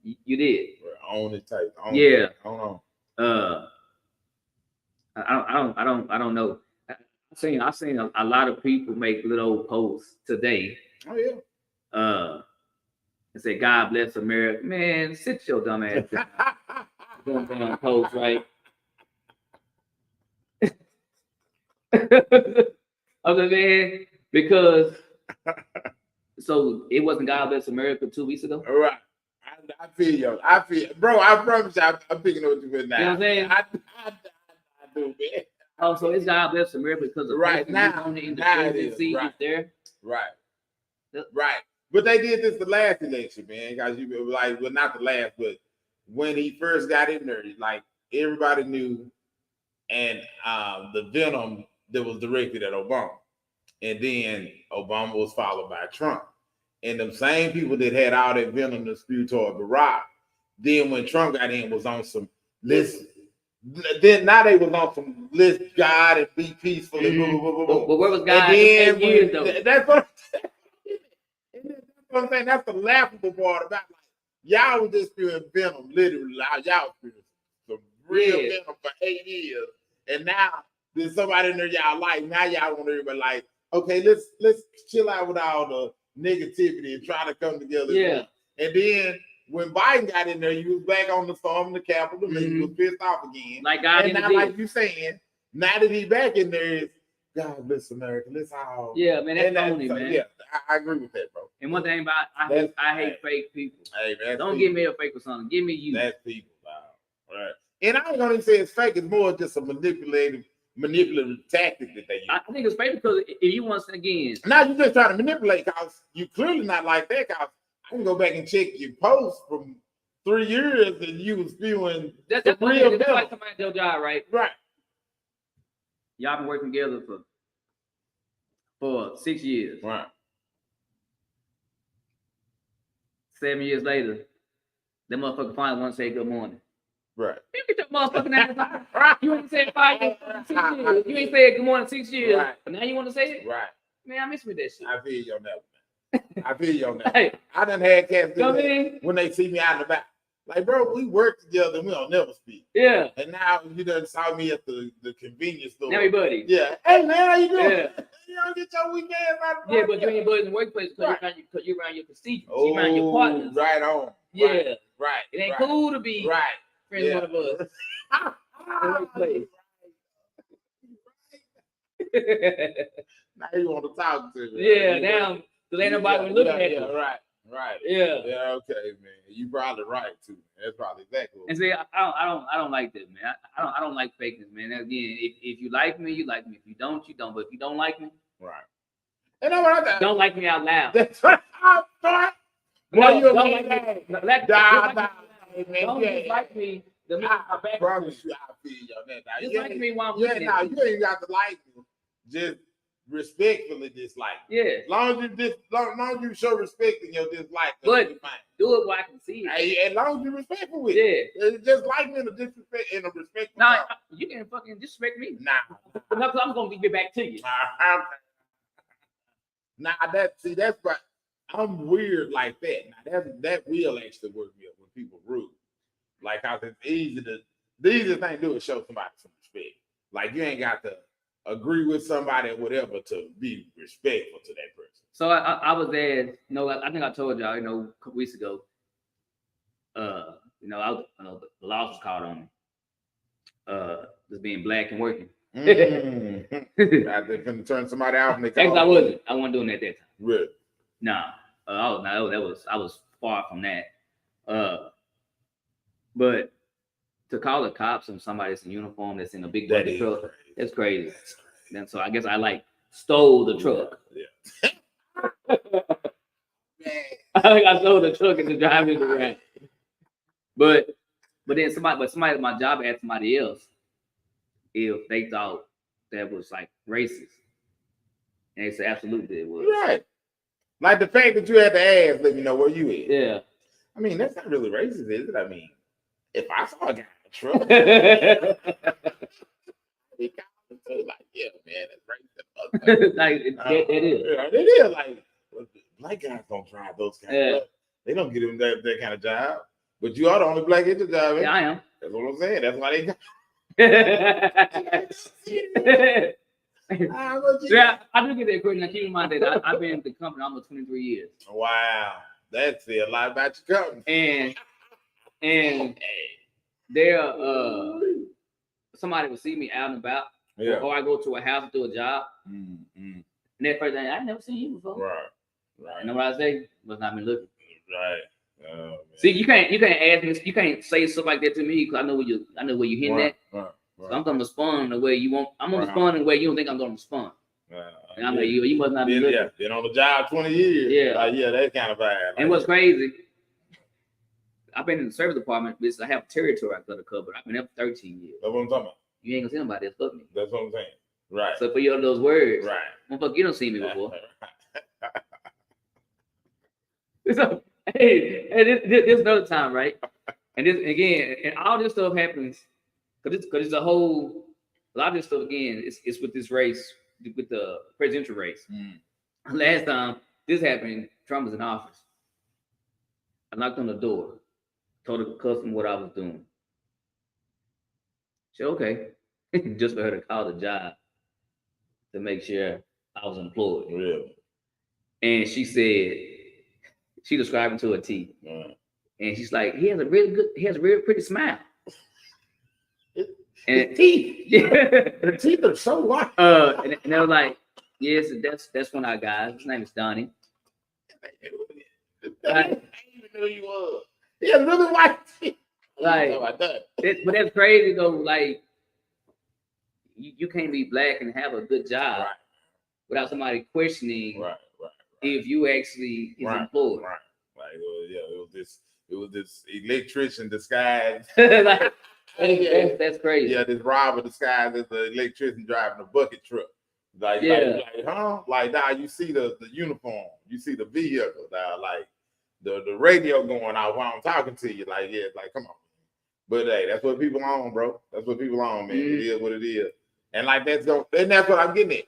You did. Right. Own it tight. Yeah. Hold on. I don't know. I've seen a lot of people make little posts today. Oh yeah. And say, God bless America. Man, sit your dumb ass down. Doing post, right? Other than because so it wasn't God bless America 2 weeks ago. All right. I feel you. Bro, I promise you, I'm picking up what you put now. You know what I'm saying? I do, man. Oh, so it's God bless America because of right now it is. Right. There. Right. But they did this the last election, man. Because you like, well, not the last, but when he first got in there, like everybody knew, and the venom that was directed at Obama, and then Obama was followed by Trump, and them same people that had all that venom to spew toward Barack, then when Trump got in, was on some listen. Then now they was on some list God and be peaceful and blah, blah, blah, blah. But where was God in 10 years though? That's what I'm saying. That's the laughable part about like y'all was just spewing venom, literally. Y'all spewing some real venom for 8 years, and now there's somebody in there y'all like. Now y'all want everybody like, okay, let's chill out with all the negativity and try to come together. Yeah, and then. When Biden got in there, you was back on the storm in the Capitol, and he was pissed off again. Like God, and now, like you saying, now that he back in there, is God bless America. Let's all. Yeah, man, that's phony, man. Yeah, I agree with that, bro. And one thing about I hate fake people. Hey, man, don't give me a fake or something. Give me you. That's people, wow. Right. And I ain't gonna even say it's fake. It's more just a manipulative tactic that they use. I think it's fake because if you want to again, now you just trying to manipulate because you clearly not like that. Cause I can go back and check your post from 3 years and you was spewing. That's real. That's like somebody your job, right? Right. Y'all been working together for 6 years. Right. 7 years later, that motherfucker finally want to say good morning. Right. You get your motherfucking ass out. You ain't said 5 years, 6 years. You ain't said good morning 6 years. Right. But now you want to say it? Right. Man, I miss me that shit. I feel you on that one. I feel you on that. Hey, I done had cats do come that in. when they see me out in the back. Like, bro, we work together and we don't never speak. Yeah. And now you done saw me at the convenience store. Now we buddies. Yeah. Hey, man, how you doing? Yeah. You don't get your weekend out. Yeah, but you ain't buddies in the workplace because you're around your constituents. You're around your partners. Right on. Yeah. Right. It ain't cool to be friends with one of us. Now you want to talk to me. Yeah, now because ain't nobody looking at you. Right. Yeah. Yeah, okay, man. You probably right too. That's probably exactly. And see, I don't like this, man. I don't like fakeness, man. Again, if you like me, you like me. If you don't, you don't. But if you don't like me, right. And know what I thought? Don't like me out loud. That's what I thought. No, you don't like me. Don't like me. I promise you, I feel you on that. Just like me while I'm you ain't got to like me. Just respectfully dislike. Yeah. As long as you show respect in your dislike, but do it where I can see it. Hey, as long as you respectful with it. Yeah. Just like me in a disrespect in a respectful. Nah, you can fucking disrespect me. Nah. Because I'm gonna get back to you. Nah, that's right. I'm weird like that. Now that will actually work me up when people rude. Like how it's the easiest thing to do is show somebody some respect. Like you ain't got to agree with somebody or whatever to be respectful to that person. So I was there, I think I told y'all, a couple weeks ago, the loss was called on me. Just being black and working. I didn't turn somebody out and they called. I wasn't. I wasn't doing that that time. Really? No. I was far from that. But to call the cops on somebody that's in uniform that's in a big bucket truck, that's crazy. And so I guess I stole the truck. Yeah. I think I stole the truck and just drive it around. But then somebody at my job asked somebody else if they thought that was like racist. And they said absolutely it was. Right. Like the fact that you had to ask, let me know where you at. Yeah. I mean, that's not really racist, is it? I mean, if I saw a guy in a truck, he like, yeah, man, that's racist. Like it is. Yeah, it is. Like black guys don't drive those kind of trucks. They don't get them that kind of job. But you are the only black in the job. Yeah, I am. That's what I'm saying. That's why they got. Yeah, I do get that question. Now, keep in mind that I've been in the company almost 23 years. Wow, that's a lot about your company. And there, somebody will see me out and about, or I go to a house to do a job, and that first thing I never seen you before. Right. You know what I say? Must not been looking. Right. Oh, see, you can't ask me. You can't say stuff like that to me because I know where you're hitting at. Right. So I'm gonna respond the way you want. I'm gonna respond in the way you don't think I'm gonna respond. And I'm like, you must not be looking. Been on the job 20 years. Yeah, that kind of vibe. And what's crazy, I've been in the service department, but I have territory I gotta cover. I've been there for 13 years. That's what I'm talking about. You ain't gonna see nobody else but me. That's what I'm saying. Right. So for you to those words, right. Motherfucker, you don't see me before. So, hey, this another time, right? And this again, and all this stuff happens because it's a lot of this stuff again. It's with this race, with the presidential race. Last time this happened, Trump was in office. I knocked on the door, told the customer what I was doing. She said, okay, just for her to call the job to make sure I was employed. Really? And she said. She described him to a T, and she's like, he has a really pretty smile. And teeth, yeah, the teeth are so white. And they were like, yes, that's one of our guys. His name is Donnie. I didn't even know you was. He has really white teeth. But that's crazy though. Like, you can't be black and have a good job without somebody questioning. If you actually is employed, Like, it was this electrician disguised. Like, that's crazy. Yeah, this robber disguised as the electrician driving a bucket truck. Like, huh? Like, now you see the uniform, you see the vehicle, now, like the radio going out while I'm talking to you. Like, yeah, like, come on. But hey, that's what people on, bro. That's what people on, man. It is what it is. And like that's what I'm getting at.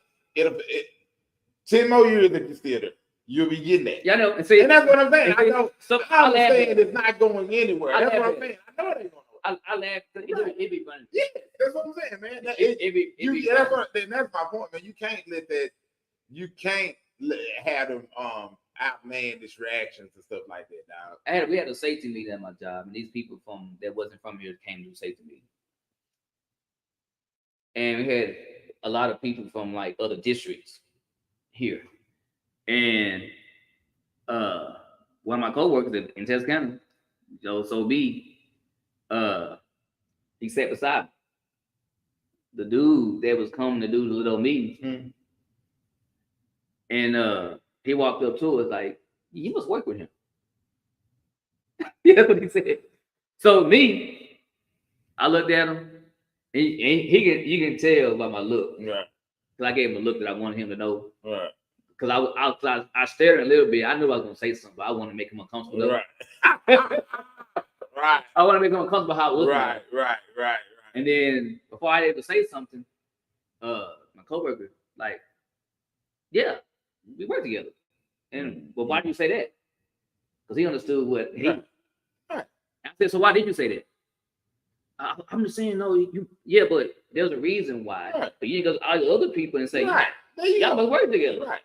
10 more years if you still there, you'll be getting that. Yeah, I know. And see, and that's what I'm saying. I understand it's not going anywhere. That's what I'm saying. I know it ain't going nowhere. I laugh because it be funny. Yeah, that's what I'm saying, man. That's my point, man. You can't have them outlandish reactions and stuff like that, dog. We had a safety meeting at my job, and these people that wasn't from here came to the safety meeting. And we had a lot of people from like other districts here. And one of my coworkers in Test County, Joe Sobe, he sat beside me. The dude that was coming to do the little meeting. And he walked up to us like, you must work with him. That's what he said. So me, I looked at him. You can tell by my look. Right. Because I gave him a look that I wanted him to know. Right. Because I stared a little bit. I knew I was going to say something, but I wanted to make him uncomfortable. Right. Right. I want to make him uncomfortable how it looked. Right. And then before I had to say something, my coworker, like, yeah, we work together. And but why did you say that? Because he understood what he. Right. I said, so why did you say that? I'm just saying, no, but there's a reason why. Right. But you go to all the other people and say, right. Y'all must work together. Right.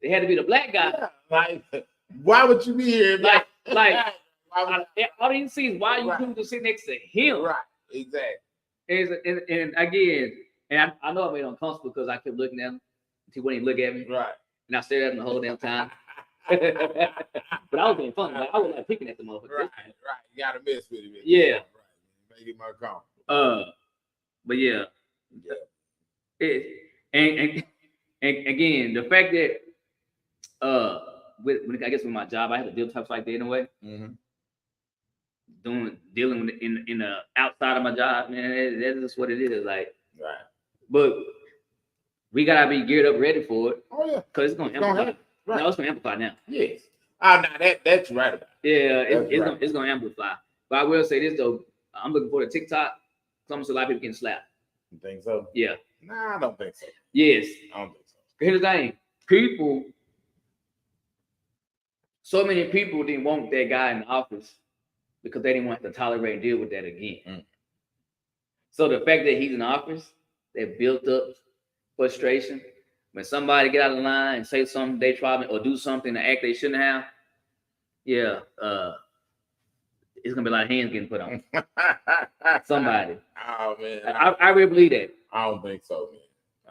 It had to be the black guy. Yeah. Like, why would you be here? All you see is why you choose to sit next to him. Right. Exactly. And again, and I know I made him uncomfortable because I kept looking at him. He wouldn't even look at me. Right. And I stared at him the whole damn time. But I was being funny. Like, I was like picking at the motherfucker. Right. You gotta mess with him. Yeah. Right. Make it more comfortable. But yeah. And again, the fact that with my job, I had to deal with types like that in a way. Mm-hmm. Dealing with in the outside of my job, man, that's just what it is. Like, right. But we gotta be geared up, ready for it. Oh yeah, because it's gonna amplify. Right. No, it's gonna amplify now. Yes. Now that's right about it. Yeah, it's gonna amplify. But I will say this though, I'm looking for the TikTok. Some a lot of people getting slapped. You think so? Yeah. Nah, I don't think so. Yes. I don't think so. Here's the thing, so many people didn't want that guy in the office because they didn't want to tolerate and deal with that again. Mm. So the fact that he's in office, that built up frustration. When somebody get out of line and say something they try or do something to act they shouldn't have, it's gonna be a lot of hands getting put on somebody. Oh man, I really believe that. I don't think so, man.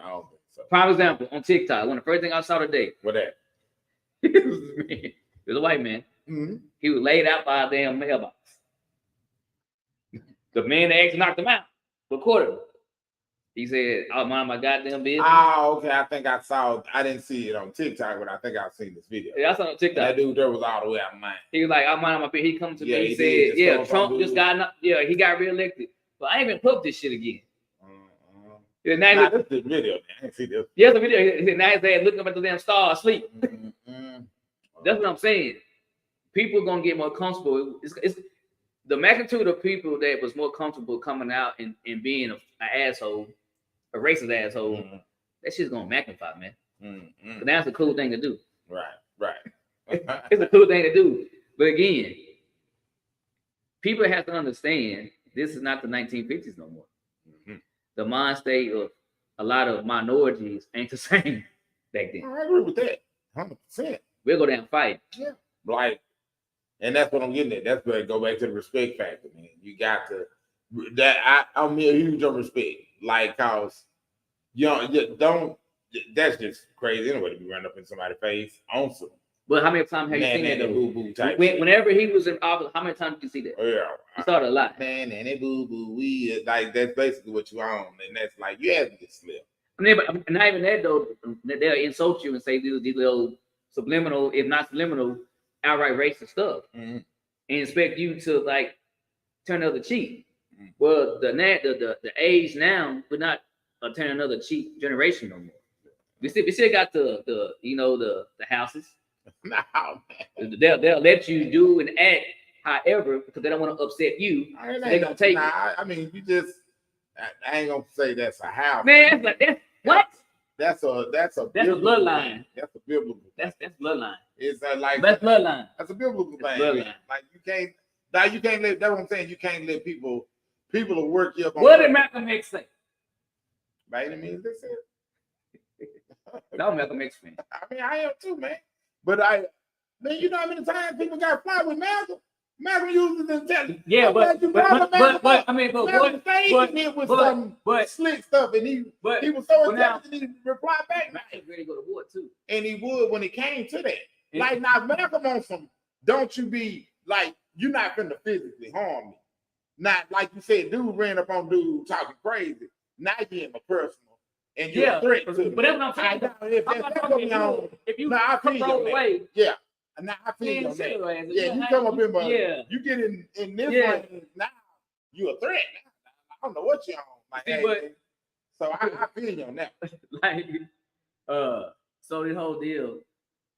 I don't think so. Prime example on TikTok. One of the first things I saw today. What that? It was a white man. Mm-hmm. He was laid out by a damn mailbox. The man that actually knocked him out recorded him. He said, "I'll mind my goddamn business." Oh, okay. I think I saw. I didn't see it on TikTok, but I think I've seen this video. Yeah, I saw it on TikTok. That dude there was all the way out of mind. He was like, "I'll mind my business." He come to me. He said, "Yeah, Trump just got. He got reelected, but I ain't even put this shit again." Now this is the video. Man. I didn't see this. Yeah, the video. He said, "Now he's there looking up at the damn star asleep." That's what I'm saying. People gonna get more comfortable. It's the magnitude of people that was more comfortable coming out and being an asshole. A racist asshole, that shit's gonna magnify, man. That's a cool thing to do. Right. It's a cool thing to do. But again, people have to understand this is not the 1950s no more. Mm-hmm. The mind state of a lot of minorities ain't the same back then. I agree with that, 100%. We'll go down and fight. Yeah, like, and that's what I'm getting at. That's where I go back to the respect factor, man. You got to that. I'm a huge on respect. Like, cause don't. That's just crazy anyway to be running up in somebody's face on some. But how many times have you seen that? Boo boo type. Whenever he was in office, how many times did you see that? Yeah, you saw it a lot. Man, and it boo boo we like that's basically what you own, and that's like you have to get slipped. I mean, but not even that though. They'll insult you and say these little subliminal, if not subliminal, outright racist stuff, and expect you to like turn the other cheek. Well, the age now, we're not turn another cheap generation no more. We still got the houses. No, man. They'll let you do and act However, because they don't want to upset you, so they gonna take it. I mean, you just. I ain't gonna say that's a house. Man, like that's what? That's a bloodline. That's a biblical. That's bloodline. It's like that's bloodline. That's a biblical thing. Bloodline. Like you can't let. That's what I'm saying. You can't let people will work you up. What did Malcolm X say? By any means, that's it. No, Malcolm X fan. I mean, I am too, man. But man, you know how many times people got fly with Malcolm? Malcolm uses intelligence. Yeah, but I mean, but some slick stuff, and he was so intelligent he replied back. Now he's ready to go to war too, and he would when it came to that. Yeah. Like now, Malcolm on some. Don't you be like you're not gonna physically harm me. Not like you said, dude ran up on dude talking crazy. Now you're in the personal, and you're a threat to. But that's what I'm saying. If you control the way, yeah. Now I feel you on that. Yeah, you come up in my, you get in this range, now you a threat. Now. I don't know what you're on. Like, hey, so I feel you on that. Like, so this whole deal,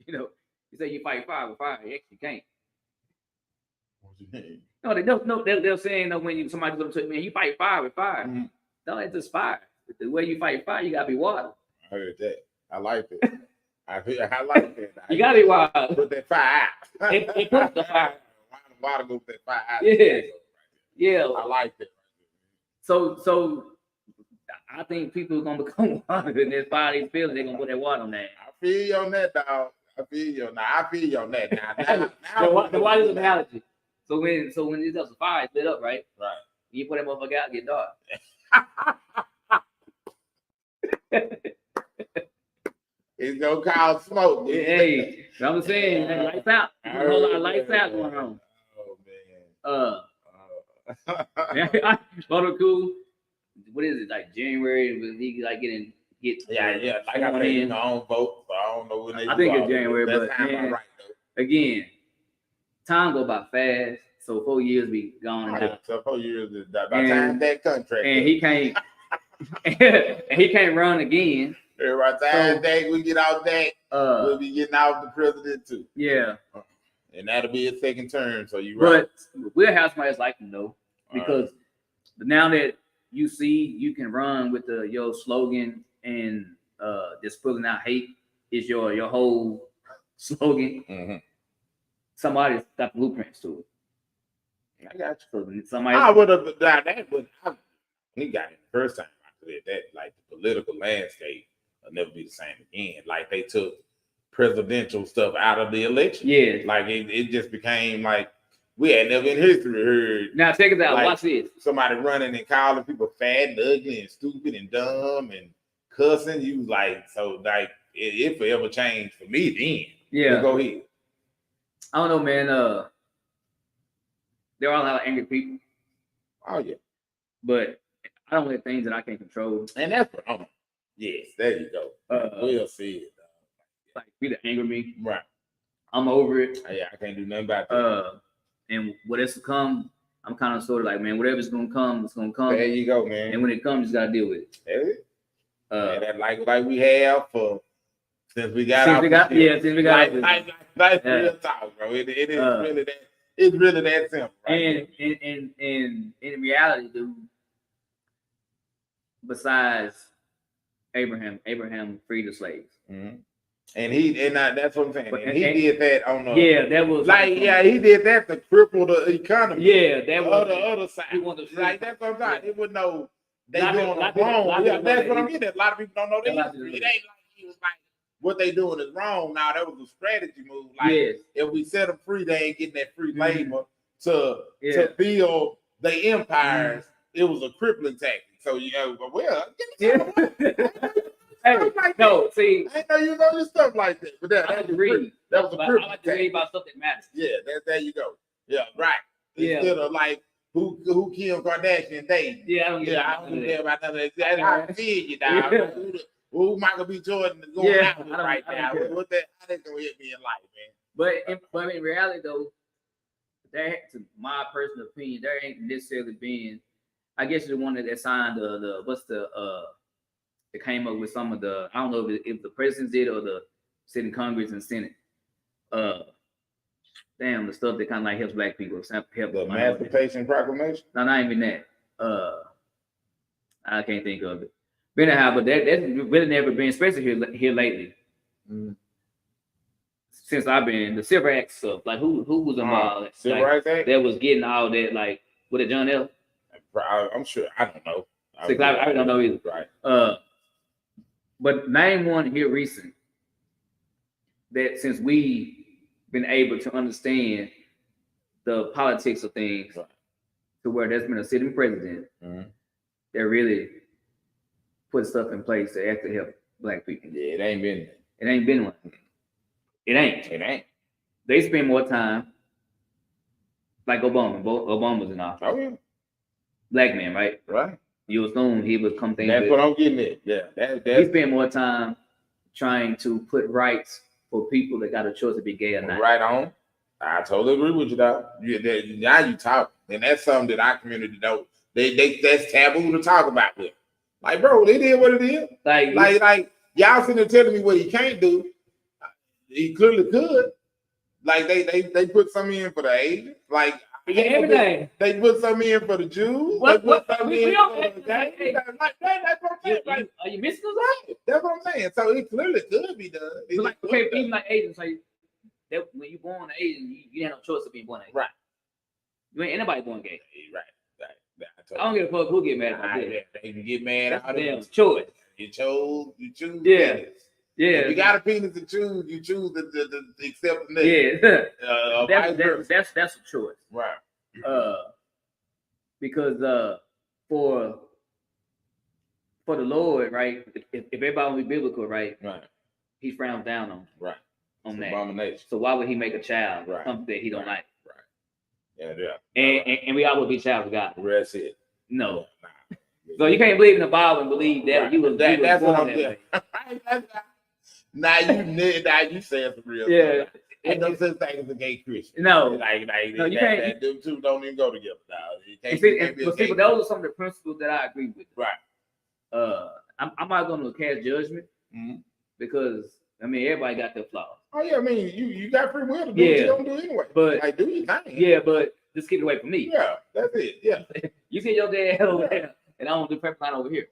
you know, you say you fight fire with fire, you actually can't. What you mean? No, they're saying that when somebody comes to me, man, you fight fire with fire. Mm-hmm. No, it's just fire. The way you fight fire, you gotta be water. I heard that. I like it. I like that. You gotta be wild. Put that fire out. It puts the fire. Water go put that fire out. Yeah. I like that. So I think people are gonna become water and their bodies feeling they're gonna put that water on that. I feel you on that, dog. I feel you on that. Now, the water's an analogy. So when it's just a fire, it's lit up, right? Right. You put that motherfucker out, get dark. It's gonna cause smoke. Hey, I'm saying, lights out. There's a whole lot of lights out going on. Oh man. Photo cool. What is it like January? Was he like get? Yeah. Like I said, I don't vote, so I don't know when they. I think it's January, but man, right, again, time go by fast. So 4 years be gone. So 4 years is by the time that contract. And he can't. And he can't run again. By the time that we get out that, we'll be getting out the president too. Yeah. And that'll be a second term. So you right. But we'll have somebody like him though, because now that you see you can run with your slogan and just pulling out hate is your whole slogan. Mm-hmm. Somebody's got blueprints to it. I got you. Somebody I would have done that, but he got it the first time. I said that, like the political landscape will never be the same again. Like they took presidential stuff out of the election. Yeah. Like it just became like we had never in history heard. Now check it out. Like, watch this. Somebody running and calling people fat and ugly and stupid and dumb and cussing. You was like, so like it forever changed for me then. Yeah. So go ahead. I don't know, man. There are a lot of angry people. Oh yeah. But I don't let things that I can't control. And that's what yes, there you go. We'll see it. Like people that anger me. Right. I'm over it. Yeah, I can't do nothing about that. And whatever's to come, I'm kind of sort of like, man, whatever's gonna come, it's gonna come. There you go, man. And when it comes, you just gotta deal with it. And that like we have for since we got since we got real talk, bro. It is really that. It's really that simple. Right? And in reality, dude, besides Abraham freed the slaves. Mm-hmm. And that's what I'm saying. And he did that on the that was he did that to cripple the economy. Yeah, that was the other side. Like that's what I'm saying. It would know they doing wrong. Yeah, that's what I'm getting. A lot of people don't know that. It ain't like he was like what they doing is wrong. Now that was a strategy move. Like if we set them free, they ain't getting that free labor to build the empires. It was a crippling tactic. So see, I know you know your stuff like that, but that was a crippling I like to read about stuff that matters. Yeah, there you go. Yeah, right. Instead of like who killed Kardashian Day. Yeah, I don't care about none of that. That's how I feel you, dog. Who Michael B. Jordan is going out with right now? What that? How they gonna hit me in life, man? But in reality, though, to my personal opinion, there ain't necessarily been. I guess the one that signed that came up with some of the. I don't know if the presidents did or the sitting Congress and Senate. the stuff that kind of like helps black people. Help the Emancipation Proclamation. No, not even that. I can't think of it. But anyhow, but that's really never been, especially here lately. Mm. Since I've been the Civil Rights stuff, like who was involved? Civil Rights Act that was getting all that, like with it John L. I'm sure. I don't know. I don't know either. Right. But name one here recent that since we been able to understand the politics of things, right, to where there's been a sitting president that really put stuff in place to actually help black people. Yeah, it ain't been one. It ain't. They spend more time like Obama. Obama's in office. Oh yeah. Black man, right? Right. You assume he would come things. That's what I'm getting at. Yeah. He spent more time trying to put rights for people that got a choice to be gay or not. Right on. I totally agree with you, dog. Now you talk, and that's something that our community don't. That's taboo to talk about with. Like, bro, they did what it is. Like y'all sitting there telling me what he can't do. He clearly could. Like they put some in for the Asians. Like everything. They put some in for the Jews. What for the gays. That's what I'm saying. Like, are you missing those? Right. That's what I'm saying. So it clearly could be done. So like, okay, even like Asians, like that when you born Asian, you have no choice of being born Asian. Right. You ain't anybody born gay. Right. I don't give a fuck who get mad about that. They can get mad at them. Choice. You choose. Yeah. Penis. Yeah. If you got a penis to choose, you choose to accept the nigga. Yeah. That's a choice. Right. Because for the Lord, right? If everybody will be biblical, right? Right. He frowns down on. Right. On it's that. Abomination. So why would he make a child something that he don't like? And we all would be child of God. That's it. No. Nah. So you can't believe in the Bible and believe that you was that's born what I'm that way. Now you saying some real stuff. Ain't no such thing as a gay Christian. No. No, you can't. Them two don't even go together now. But those are some of the principles that I agree with. Right. I'm not going to cast judgment because I mean everybody got their flaws. Oh yeah, I mean you got free will to do what you don't do anyway. But like do your thing. Yeah, but just keep it away from me. Yeah, that's it. Yeah. You see your dad over there, and I don't do prep line over here.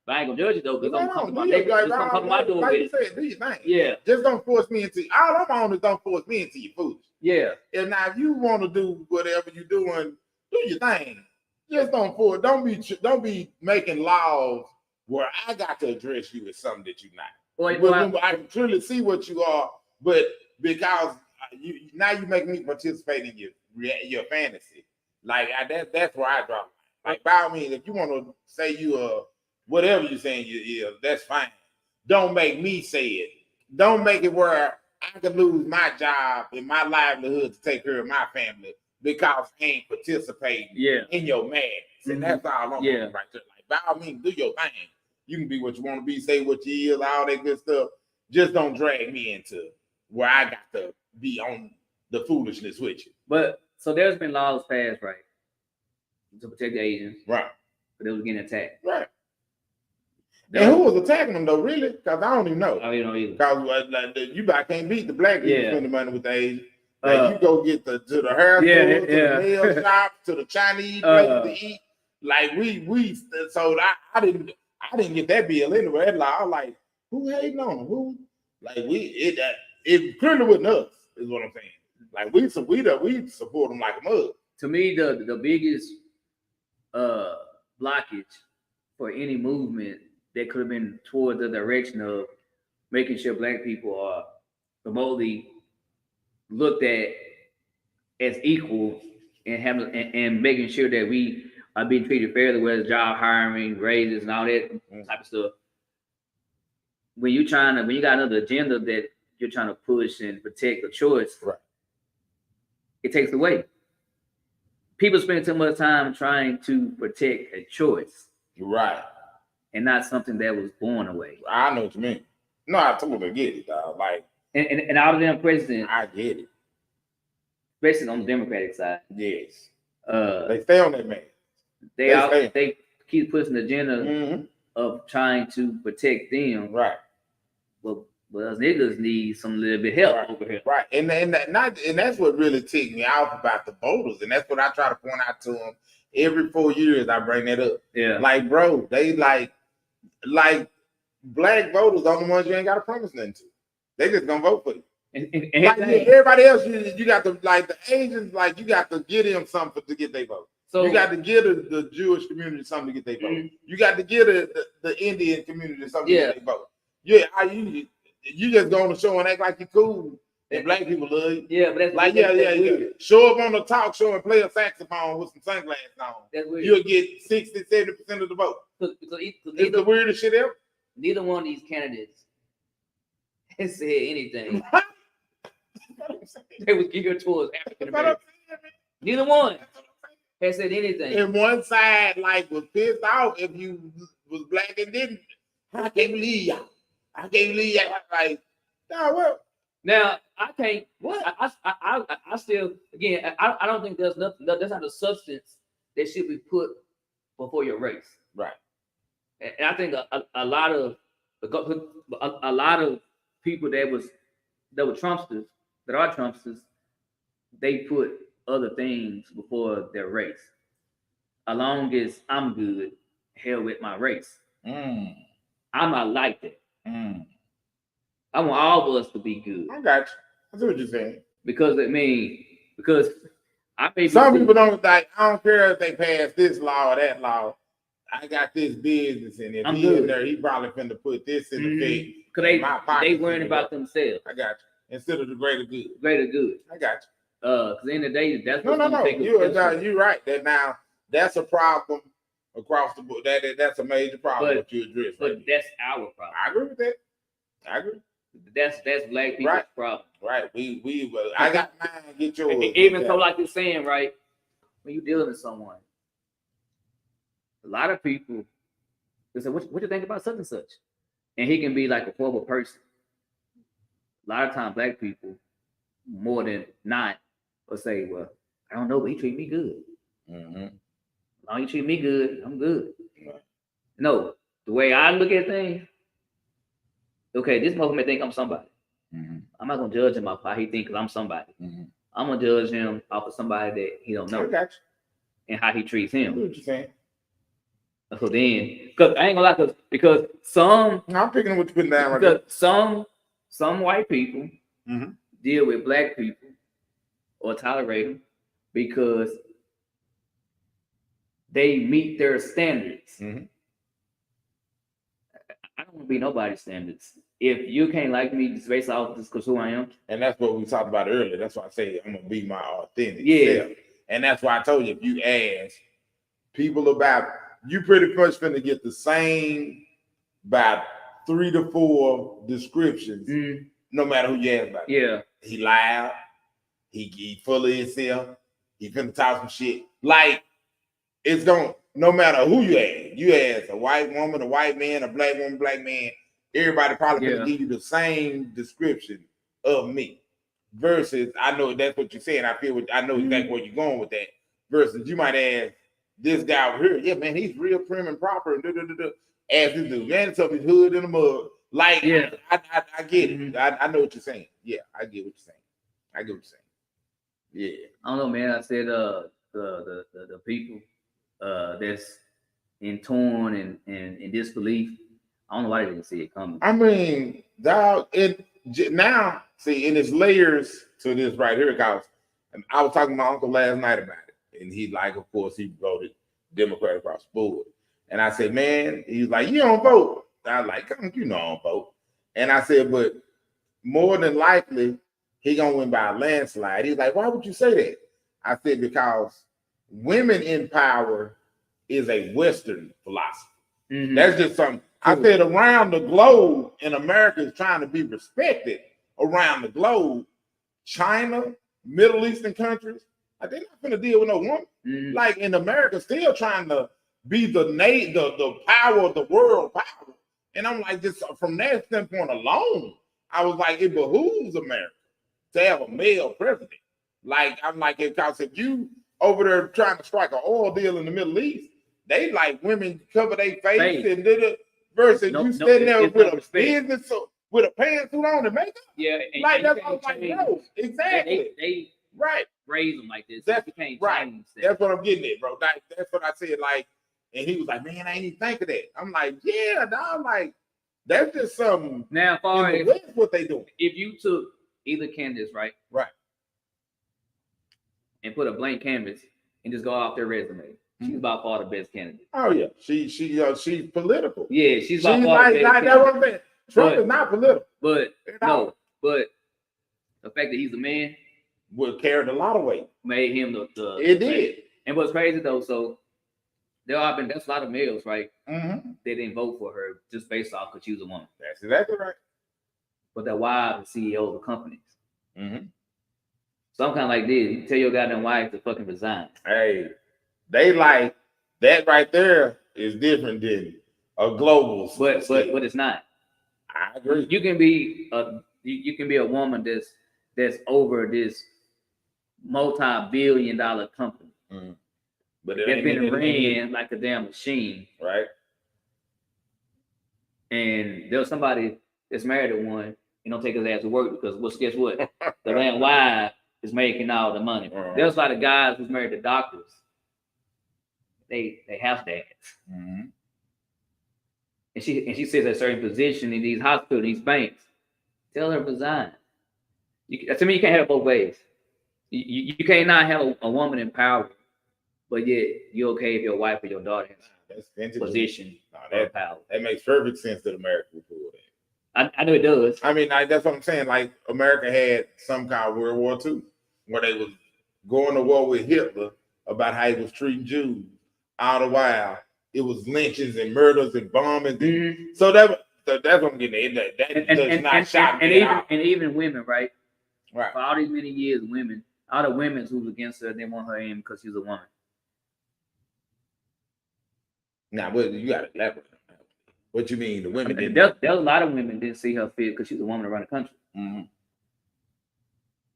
But I ain't gonna judge you though, because I'm come to my door with it. Do your thing. Yeah. Just don't force me into all I'm on is don't force me into your food. Yeah. And now if you want to do whatever you're doing, do your thing. Just don't be making laws where I got to address you as something that you're not. Well, I can clearly see what you are, but because now you make me participate in your fantasy. Like that's where I draw. Like by all means, if you want to say you whatever you're saying you that's fine. Don't make me say it. Don't make it where I could lose my job and my livelihood to take care of my family because I ain't participating in your madness. And that's all I'm doing right there. Like by all means, do your thing. You can be what you want to be, say what you is, all that good stuff. Just don't drag me into where I got to be on the foolishness with you. But so there's been laws passed, right, to protect the Asians, right? But they was getting attacked, right? And who was attacking them though? Really? Because I don't even know. I don't either. Because you can't beat the black people spending money with the Asians. Like you go get to the hair store, to the nail shop, to the Chinese place to eat. Like we so I didn't get that bill anyway. I was like, who hating on them? Who? Like it clearly wasn't us, is what I'm saying. Like we support them like a mug. To me, the biggest blockage for any movement that could have been toward the direction of making sure black people are remotely looked at as equal and making sure that we are being treated fairly, whether job hiring, raises, and all that type of stuff. When you got another agenda that you're trying to push and protect a choice, right, it takes away. People spend too much time trying to protect a choice, right, and not something that was born away. I know what you mean. No, I totally get it, dog. Like, and all of them presidents, I get it, especially on the Democratic side. Yes, they stay on that man. They keep pushing the agenda of trying to protect them. Right. Well, Well, niggas need some little bit help over here. Right. And that's what really ticked me off about the voters. And that's what I try to point out to them. Every 4 years I bring that up. Yeah. Like, bro, they like black voters are the ones you ain't got to promise nothing to. They just gonna vote for you. And like, everybody else, you got to, like the Asians, like you got to give them something to get their vote. So you got to give the Jewish community something to get their vote. You got to give the Indian community something to get their vote. Yeah, you just go on the show and act like you cool. And black people love you. Yeah, but that's like yeah. Show up on the talk show and play a saxophone with some sunglasses on. That's weird. You'll get 60-70% of the vote. It's the weirdest shit ever. Neither one of these candidates has said anything. They was geared towards African Americans. Neither one has said anything. And one side like was pissed off if you was black and didn't. I can't believe y'all. I can't believe y'all. Like, nah, well. Now I can't. What I still again. I don't think there's nothing. That's not a substance that should be put before your race. Right. And I think a lot of people that were Trumpsters, that are Trumpsters, they put other things before their race. As long as I'm good, hell with my race. I'm not like that. I want all of us to be good. I got you. I see what you're saying. Because I may some people don't like. I don't care if they pass this law or that law. I got this business, and if he's in there, he probably finna put this in the thing. Because they worrying about themselves. I got you. Instead of the greater good. Greater good. I got you. Because at the end of the day, that's no. You're right. That now that's a problem across the board. That's a major problem that you address. But that's our problem. I agree with that. I agree. That's black people's problem. Right. We I got mine. Get yours. Even so, like you're saying, right? When you're dealing with someone, a lot of people they say, "What you think about such and such?" And he can be like a horrible person. A lot of times, black people, more than not, will say, "Well, I don't know, but he treat me good. As long as he treat me good, I'm good." Right. No, the way I look at things. Okay, this motherfucker may think I'm somebody. I'm not gonna judge him off how he thinks I'm somebody. I'm gonna judge him off of somebody that he don't know and how he treats him. What you saying? So then, because I ain't gonna lie, because some I'm picking what you putting down right there. Some white people deal with black people or tolerate them because they meet their standards. I don't want to be nobody's standards. If you can't like me just based off just because who I am. And that's what we talked about earlier. That's why I say I'm gonna be my authentic self. And that's why I told you, if you ask people about you pretty much finna get the same about 3 to 4 descriptions, no matter who you ask about. Yeah. He loud, he full of himself, he finna talk some shit. Like it's gonna no matter who you ask a white woman, a white man, a black woman, black man, everybody probably gonna give you the same description of me. Versus, I know that's what you're saying. I know exactly where you're going with that. Versus, you might ask this guy over here, yeah, man, he's real prim and proper, and ask this dude, man, it's up his hood in the mud. Like, I get it. I know what you're saying. Yeah, I get what you're saying. Yeah. I don't know, man. I said the people that's in torn and in disbelief. I don't know why they didn't see it coming. I mean, now see, and it's layers to this right here, because I was talking to my uncle last night about it, and he of course, he voted Democrat across the board. And I said, man, he's like, you don't vote. I was like, come on, you know I don't vote. And I said, but more than likely, he gonna win by a landslide. He's like, why would you say that? I said, because women in power is a Western philosophy. That's just something. I said around the globe, and America is trying to be respected around the globe. China, Middle Eastern countries, they're not going to deal with no woman. Like in America, still trying to be the power of the world power. And I'm like, just from that standpoint alone, I was like, it behooves America to have a male president. Like, I'm like, because if you over there trying to strike an oil deal in the Middle East, they like women cover their face and versus you standing there with with a pantsuit on and makeup. Yeah, like that's all like no, exactly. They right raise them like this. That's you can't right. change that. That's what I'm getting at, bro. That's what I said. Like, and he was like, "Man, I ain't even think of that." I'm like, "Yeah, dog. Like, that's just something." Now, far as what they doing? If you took either Candace, right, and put a blank canvas and just go off their resume, she's by far the best candidate. Oh yeah, she's political. Yeah, she's by far like that. What I'm saying. Trump is not political. But the fact that he's a man would carry a lot of weight. Made him it did. Man. And what's crazy though, so that's a lot of males, right? Mm-hmm. They didn't vote for her just based off because she was a woman. That's exactly right. But their wives are CEOs of companies. Mm-hmm. So I'm kind of like this. You tell your goddamn wife to fucking resign. Hey, they like that right there is different than a global. But it's not. I agree. You can be a woman that's over this multi-billion-dollar company. Mm-hmm. But it's been ran like a damn machine. Right. And there was somebody that's married to one, don't take his ass to work because guess what? The damn wife is making all the money. Mm-hmm. There's a lot of guys who's married to doctors. They have dads. Mm-hmm. And she sits at a certain position in these hospitals, these banks. Tell her to resign. To me, you can't have it both ways. You can't not have a woman in power, but yet you're okay if your wife or your daughter has position or power. That makes perfect sense that America would pull that. I know it does. I mean, that's what I'm saying. Like America had some kind of World War II where they was going to war with Hitler about how he was treating Jews. All the while, it was lynchings and murders and bombings. Mm-hmm. So that's what I'm getting at. That does not shock me. And even women, right? Right. For all these many years, all the women who was against her, they want her in because she's a woman. Now, you got to elaborate. What you mean? The women didn't? There's a lot of women didn't see her fit because she's a woman to run the country. Mm-hmm.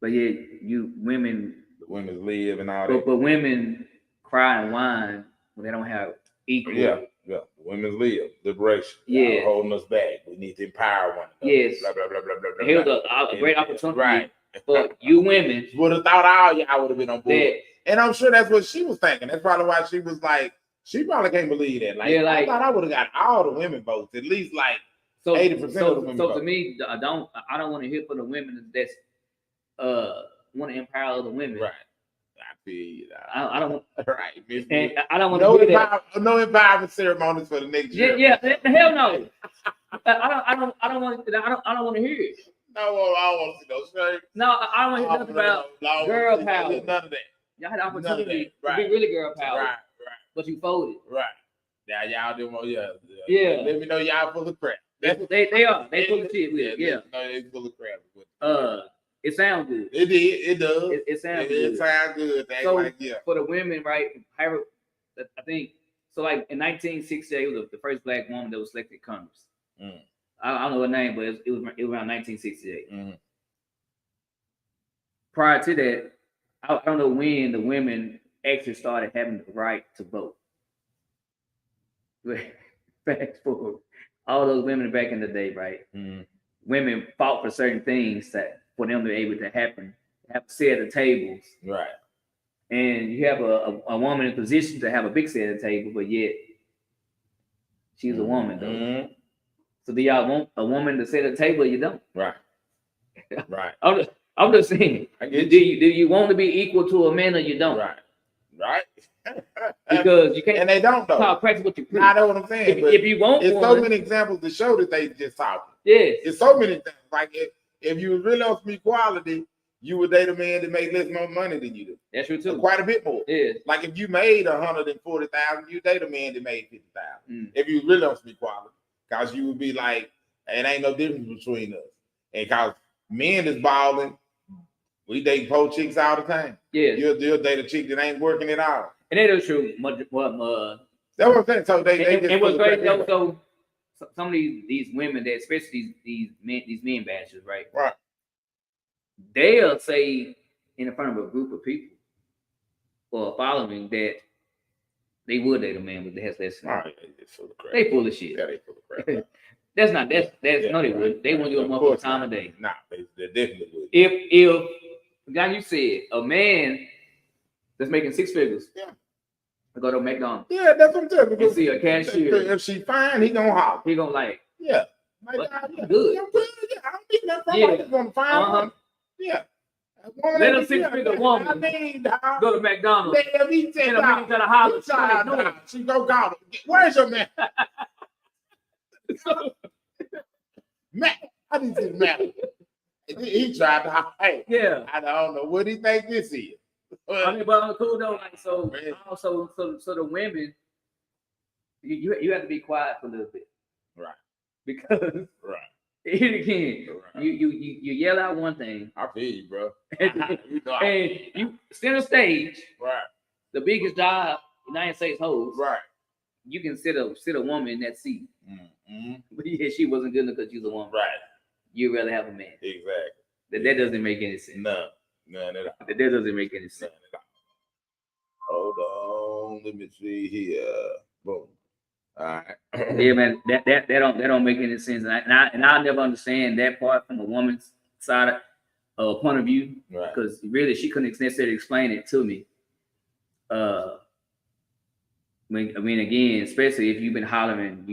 But yeah, women. The women live and all that. But women cry and whine when they don't have equal. Yeah. The women live. Liberation. Yeah. Holding us back. We need to empower one another. Yes. Blah, blah, blah, blah, blah, blah. Here's a great opportunity. Right. But you women would have thought all y'all would have been on board. And I'm sure that's what she was thinking. That's probably why she was like, she probably can't believe that. Like, I thought I would have got all the women votes, at least like 80% of the women. So to me, I don't want to hear for the women that's want to empower other women. Right. I feel you. I don't. Right. And I don't want to hear that. No empowerment ceremonies for the next year. Yeah. Hell no. I don't want to hear it. No, I don't want to see those shirts. No, I don't want to hear nothing about girl power. None of that. Y'all had the opportunity to be really girl power. Right. But you folded. Right. Now y'all do more. Yeah. Let me know y'all full of crap. They are. They full of shit with it. Yeah. No, they full of crap. It sounds good. It did. It does. It sounds good. It sounds good. So for the women, right? I think so. Like in 1968, it was the first black woman that was selected Congress. Mm. I don't know what name, but it was around 1968. Mm-hmm. Prior to that, I don't know when the women actually started having the right to vote. Fast forward, all those women back in the day, right? Mm-hmm. Women fought for certain things for them to be able to happen, have a seat at the tables. Right. And you have a woman in position to have a big seat at the table, but yet she's a woman, though. Mm-hmm. So do y'all want a woman to sit at the table or you don't? Right. Right. I'm just saying. Do you want to be equal to a man or you don't? Right. Because you can't. And they don't though. Practice what you preach. I know what I'm saying. If you want, it's so many examples to show that they just talking. Yes. It's so many things. Like if you was really on some equality, you would date a man that made less more money than you do. That's true too. Quite a bit more. Yeah. Like if you made 140,000, you date a man that made 50,000. If you really on some equality. Because you would be like, it ain't no difference between us. And because men is balling, we date 4 chicks all the time. Yeah. You'll date a chick that ain't working at all. And that is true. That's what I'm saying. So they just was great though. So some of these women that, especially these men bashers, right? Right. They'll say in front of a group of people or a following that they would date a man with the has less. All right, they full of crap. They full of shit. Yeah, they full of crap. That's no, they would. They won't give a more time of day. Nah, they definitely would. If like you said, a man that's making 6 figures, go to McDonald's. Yeah, that's what I'm telling you. You see a cashier. If she fine, he gonna holler. He gonna like. Yeah. Like, good. Yeah, I don't need nothing from her. He's gonna find one. Yeah. Let a 6-figure woman go to McDonald's. Damn, he said, she go call him. Where's your man? Man, I didn't see the man. He tried to hide. Yeah. I don't know what he think this is. I mean, but cool though. Like so the women, you have to be quiet for a little bit, right? Because again, right. you yell out one thing. I feel you, bro. And you center stage, right? The biggest job in the United States holds, right? You can sit a woman in that seat. Mm-hmm. But yeah, she wasn't good enough because she's a woman, right? You'd rather have a man, exactly. That doesn't make any sense. None at all. That doesn't make any sense. Hold on, let me see here. Boom. All right. Yeah, man, that don't make any sense, and I'll never understand that part from a woman's side point of view, right? Because really, she couldn't necessarily explain it to me. I mean, again, especially if you've been hollering,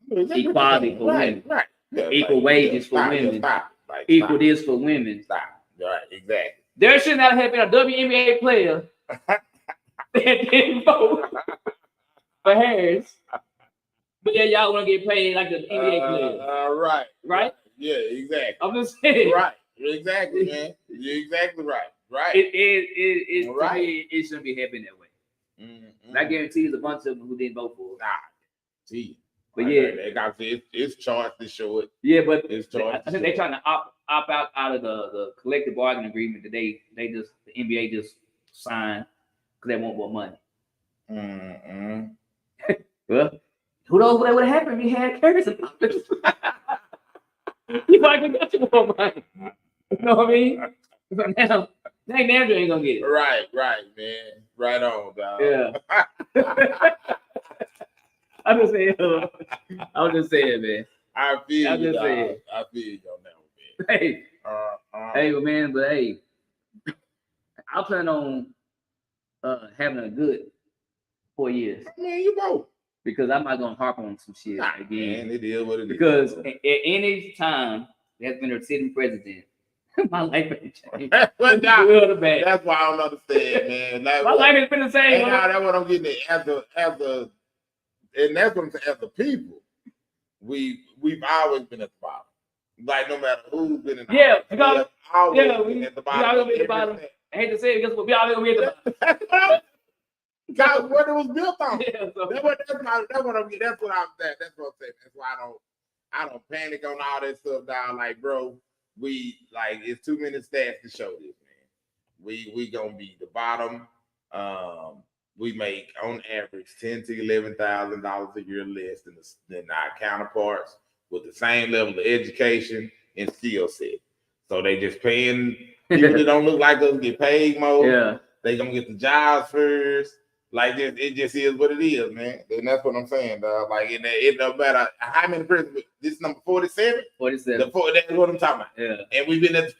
equality for women, right? Yeah, equal wages for women, equal this for women. Stop. Right, exactly. There should not have been a WNBA player that didn't vote for Harris, but yeah, y'all want to get paid like the NBA player. Right? Yeah, exactly. I'm just saying. Right, exactly, man. You're exactly right. Right. It right. To me, it shouldn't be happening that way. Mm-hmm. I guarantee there's a bunch of them who didn't vote for it. Gee. But yeah, they got it's charged to show it. Yeah, but it's charged. I think they're trying to opt out of the collective bargaining agreement that the NBA just signed because they want more money. Well, who knows what would have happened if he had Harris in office? He probably got you more money. You know what I mean? But now Andrew ain't gonna get it. Right, man. Right on, dog. Yeah. I'm just saying, man. I feel you, dog. Saying. I feel you on that one, man. Hey, man, but hey, I plan on having a good 4 years. I mean, you both. Because I'm not gonna harp on some shit again. Man, it is what it because is. Because at any time there's been a sitting president, my life ain't changed. That's why I don't understand, man. My life has been the same. And now that's what I'm getting at. And that's what I'm saying. As a people, we've always been at the bottom. Like no matter who's been in the bottom. Been at the bottom. We always been at the bottom. I hate to say it, guess what? We always gonna be at the bottom. God, what it was built on. Yeah, so. That's what I'm saying. That's what I'm saying. That's why I don't panic on all that stuff down. Like, bro, it's too many stats to show this, man. We gonna be the bottom. We make on average $10,000 to $11,000 a year less than our counterparts with the same level of education and skill set. So they just paying people that don't look like us get paid more. Yeah, they gonna get the jobs first. Like it just is what it is, man. And that's what I'm saying, dog. Like it no matter how many prisons. This is number 47. 47. That's what I'm talking about. Yeah. And we've been at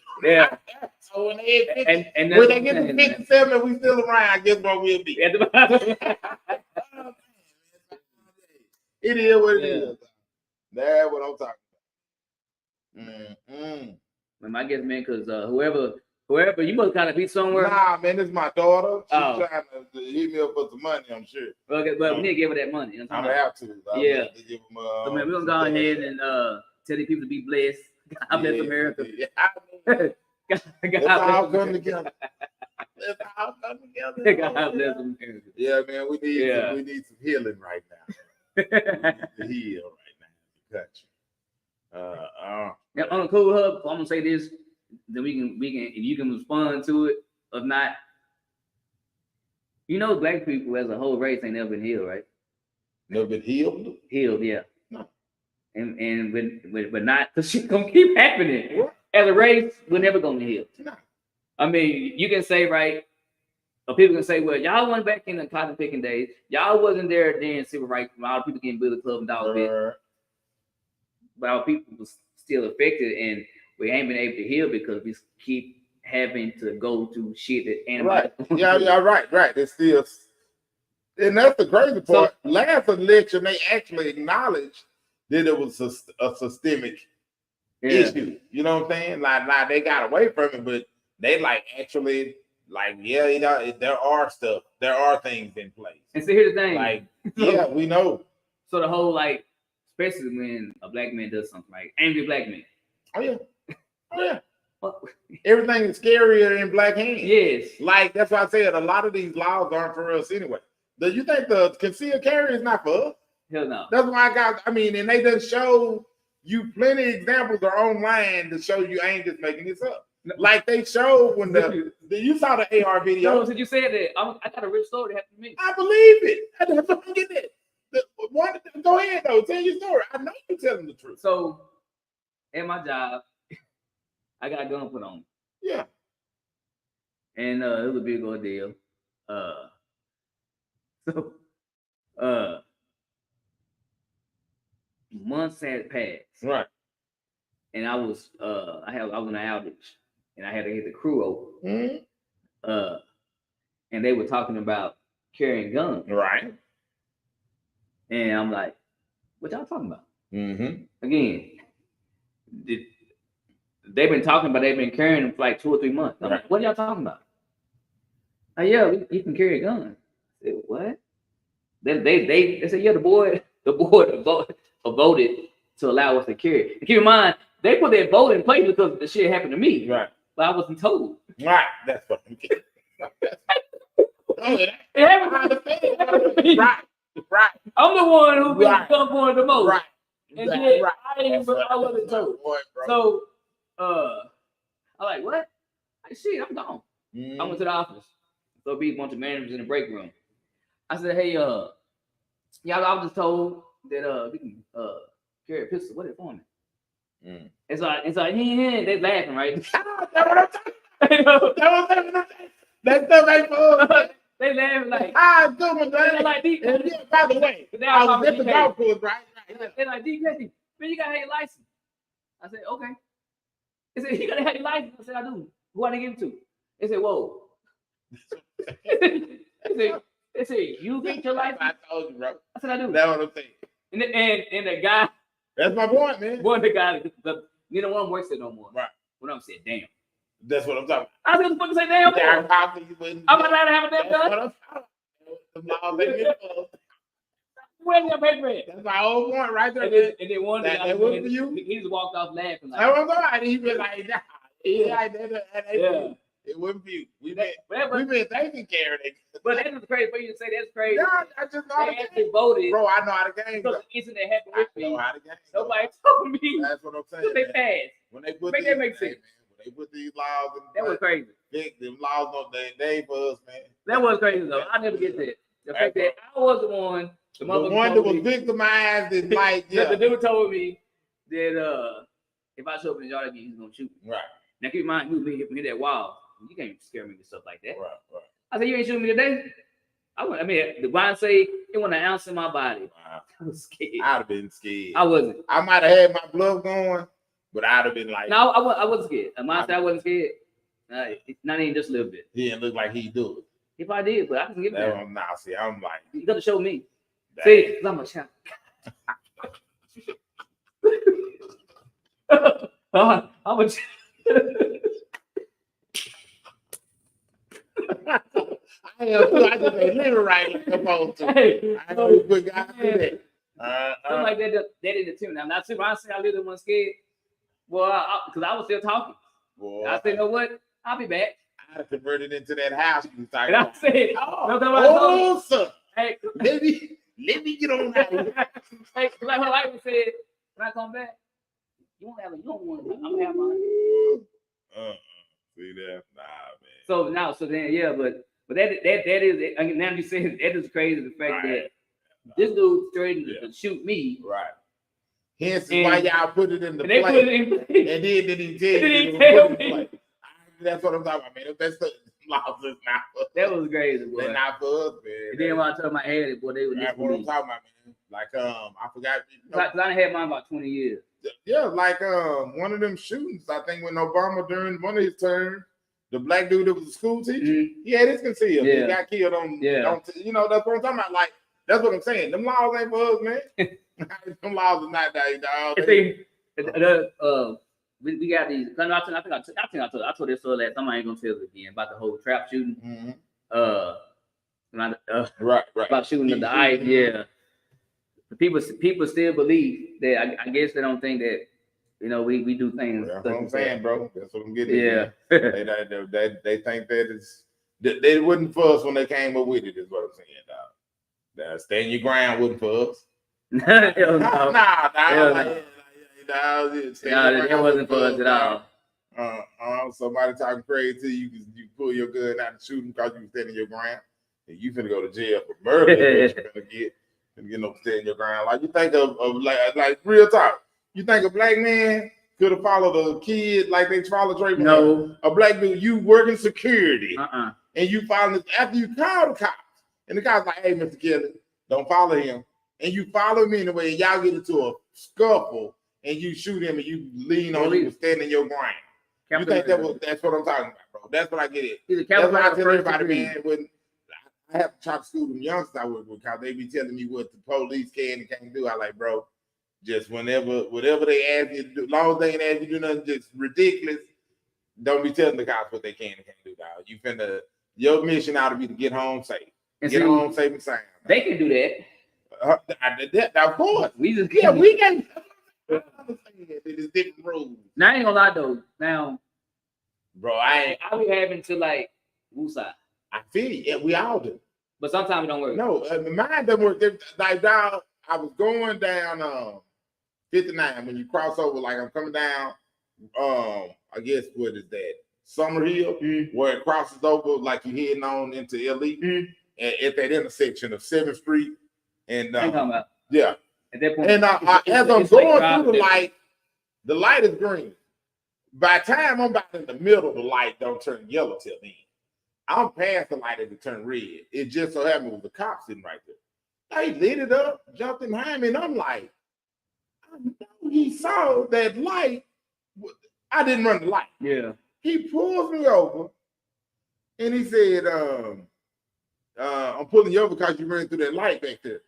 so when they get when they get to 57 and we still around, guess what we'll be? At the bottom. It is what it is. That's what I'm talking about. I guess, man, because whoever, you must kind of be somewhere. Nah, man, this is my daughter. She's trying to hit me up for some money, I'm sure. Okay, but we need to give her that money. I'm gonna have to. Yeah. So, man, we're gonna go ahead and tell the people to be blessed. God bless America. God all come together. Let's all come together. God bless America. Yeah, man, we need some healing right now. We need to heal right now in the country. Yeah, on a cool hub, I'm gonna say this. Then we can if you can respond to it. If not, black people as a whole race ain't never been healed, right? Never been healed? Healed, yeah. No. And but not because shit gonna keep happening. What? As a race, we're never gonna heal. No. I mean, you can say, right, or people can say, well, y'all went back in the cotton picking days. Y'all wasn't there then civil rights. A lot of people getting Billy Club and Dollar Bill. but our people was still affected, and we ain't been able to heal because we keep having to go through shit that anybody. Right. Yeah, right. It's still, and that's the crazy part. So, last election, they actually acknowledged that it was a systemic issue. You know what I'm saying? Like they got away from it, but they actually. There are things in place. And so here's the thing. Yeah, we know. So the whole especially when a black man does something, angry black man. Oh yeah. Everything is scarier in black hands. Yes. That's why I said a lot of these laws aren't for us anyway. Do you think the concealed carry is not for us? Hell no. That's why and they done show you plenty of examples are online to show you ain't just making this up. Like they showed when you saw the AR video. No, since you said that, I got a real story that happened to me. I believe it. I don't get that. Go ahead though, tell your story. I know you're telling the truth. So, at my job, I got a gun put on. Yeah. And it was a big ordeal. Months had passed. Right. And I was on an outage. And I had to get the crew over. Mm-hmm. And they were talking about carrying guns. Right. And I'm like, what y'all talking about? Mm-hmm. Again, they've been talking about they've been carrying them for 2 or 3 months. I'm like, what are y'all talking about? Yeah, you can carry a gun. I said, what? They said, yeah, the board voted to allow us to carry. And keep in mind, they put that vote in place because the shit happened to me. Right. But I wasn't told. Right. That's fucking kidding. It happened to me. Right. I'm the one who been come for the most. Right. And then I wasn't told. So I'm like, what? Shit, I'm gone. I went to the office. So be a bunch of managers in the break room. I said, hey, I was just told that we can carry a pistol. What is it for me? It's like they laughing, right? That's what I'm talking about. That stuff ain't for us. They laughing good one, man. Like, yeah, by the way, I was at the golf course, right? They're like, DK, man, you gotta have your license. I said, okay. They said, you gotta have your license. I said, I do. Who I to give it to? They said, whoa. They said, you get your license? I told you, bro. I said, I do. That's what I'm saying. And the guy. That's my point, man. One of the guys, neither one works there no more. Right. When I'm saying, damn. That's what I'm talking about. I was supposed to say, damn. I'm about to have a damn gun. Where's your paper at? That's my old point right there. And then one day, he just walked off laughing. That was all right. He been like, nah. Yeah. It wasn't for you. We've been taking care of it. But that's crazy for you to say. That's crazy. Yeah, I just know how to game. Voted. Bro, I know how to game. Because the incident happened with me. I know how to game. Nobody told me. That's what I'm saying. They passed. When they put that make sense. When they put these laws in that was crazy. Them laws, they ain't for us, man. That was crazy, though. I never get that. The fact that I was the one. The one that was victimized and the dude told me that if I show up in the yard again, he's going to shoot me. Right. Now, keep in mind, you hit me that wall. You can't scare me with stuff like that. Right. I said, you ain't shooting me today? The blind say it wasn't an ounce in my body. Wow. I was scared. I'd have been scared. I wasn't. I might have had my blood going, but I'd have been like. No, I wasn't scared. I wasn't scared. Not even just a little bit. He didn't look like he do it. If I did, but I can give it that. Nah, see, I'm like. You got to show me. See, because I'm a champ. I'm a champ. I just ain't living right like I'm supposed to. Hey, I know you guys do that. Something like that in the team. Now, not when I say I lived in one scared, well, because I was still talking. Boy, I said, you know what? I'll be back. I'd have converted into that house you talking about. And I said, sir. Hey, let me get on that. Hey, like my wife said, when I come back, you don't want to. I'm gonna have mine. See that? Nah, man. So then, yeah, but that is. I mean, now you say that is crazy. The fact that this dude threatened to shoot me. Right. Hence why y'all put it in the play. Put it in play. And then he tell me. That's what I'm talking about, man. That's the laws is not for us. That was crazy, boy. They're not for us, man. And then when I told my head, boy, they were that's what I'm talking about, man. Like, I forgot. Because I done had mine about 20 years. Yeah, like one of them shootings. I think when Obama during one of his terms, the black dude that was a school teacher, he had his concealed. He got killed on. You know, that's what I'm talking about. Like that's what I'm saying. Them laws ain't for us, man. Them laws are not that. We got these. I told this story last time. I ain't gonna tell it again about the whole trap shooting. Right. About shooting the ice. Yeah. People still believe that. I guess they don't think that. You know, we do things. That's what I'm saying, bro. That's what I'm getting. Yeah. They think they wouldn't for us when they came up with it. Is what I'm saying, dog. Stand your ground wasn't for us. That wasn't for us at all. Somebody talking crazy to you, you pull your gun out and shoot them because you standing your ground. And you finna go to jail for murder. You're gonna get no standing your ground. Like you think of like real talk. You think a black man could have followed a kid like they followed Trayvon? No. A black dude, you working security, and you follow after you call the cops, and the cops like, "Hey, Mr. Kelly, don't follow him," and you follow him anyway, and y'all get into a scuffle, and you shoot him, and you lean on him, standing your ground. You think that's what I'm talking about, bro? That's what I get it. That's what I tell everybody, man. When I have to try to school them youngsters I work with, because they be telling me what the police can and can't do. I like, bro. Just whatever they ask you to do, as long as they ain't ask you to do nothing just ridiculous, don't be telling the cops what they can and can't do, dog. Your mission ought to be to get home safe. Get home safe and sound. They can do that. Of course. We can. There's different rules. Now, I ain't gonna lie, though. Now, bro, I be having to, like, woosah. I feel you. Yeah, we all do. But sometimes it don't work. No, mine doesn't work. Like, dog, I was going down 59 when you cross over, like I'm coming down, I guess what is that? Summer Hill, where it crosses over, like you're heading on into LE at that intersection of 7th Street. And yeah. At that point, and as I'm going through the light is green. By the time I'm about in the middle, the light don't turn yellow till then. I'm past the light as it turned red. It just so happened with the cop sitting right there. He lit it up, jumped in behind me, and I'm like, I know he saw that light. I didn't run the light. Yeah. He pulls me over, and he said, I'm pulling you over because you ran through that light back there.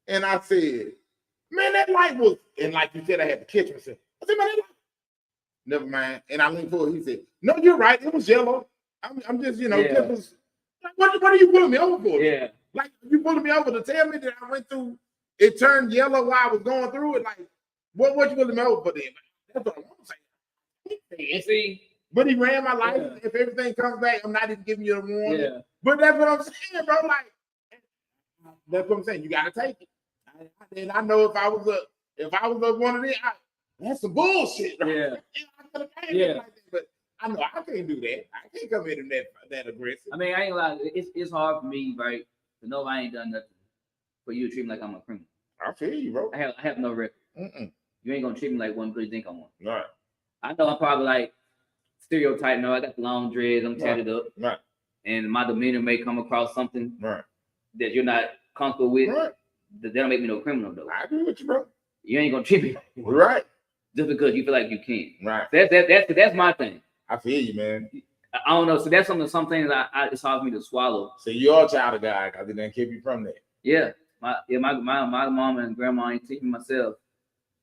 And I said, man, that light was, and like you said, I had to catch myself. I said, man, that light. Never mind. And I leaned forward. He said, no, you're right. It was yellow. I'm just, what are you pulling me over for? Yeah. Like, you pulling me over to tell me that I went through, it turned yellow while I was going through it. Like, what you pulling me over for then? That's what I want to say. See, but he ran my license. Yeah. If everything comes back, I'm not even giving you a warning. Yeah. But that's what I'm saying, bro. Like, that's what I'm saying. You got to take it. And I know if I was one of them, that's some bullshit. Right? Yeah. Yeah. Like that, but I know I can't do that. I can't come in that aggressive. I mean, I ain't gonna lie. It's hard for me, right, to know I ain't done nothing for you to treat me like I'm a criminal. I feel you, bro. I have no record. You ain't gonna treat me like one because you think I want. Right. I know I'm probably like stereotype. No, I got the long dreads. I'm tatted up. Right. And my demeanor may come across something right that you're not comfortable with. Right. That don't make me no criminal though. I agree with you, bro. You ain't gonna treat me right just because you feel like you can. Right. That's my thing. I feel you, man. I don't know. So that's some things it's hard for me to swallow. So you're a child of God because it didn't keep you from that. Yeah. My mom and grandma ain't teaching myself.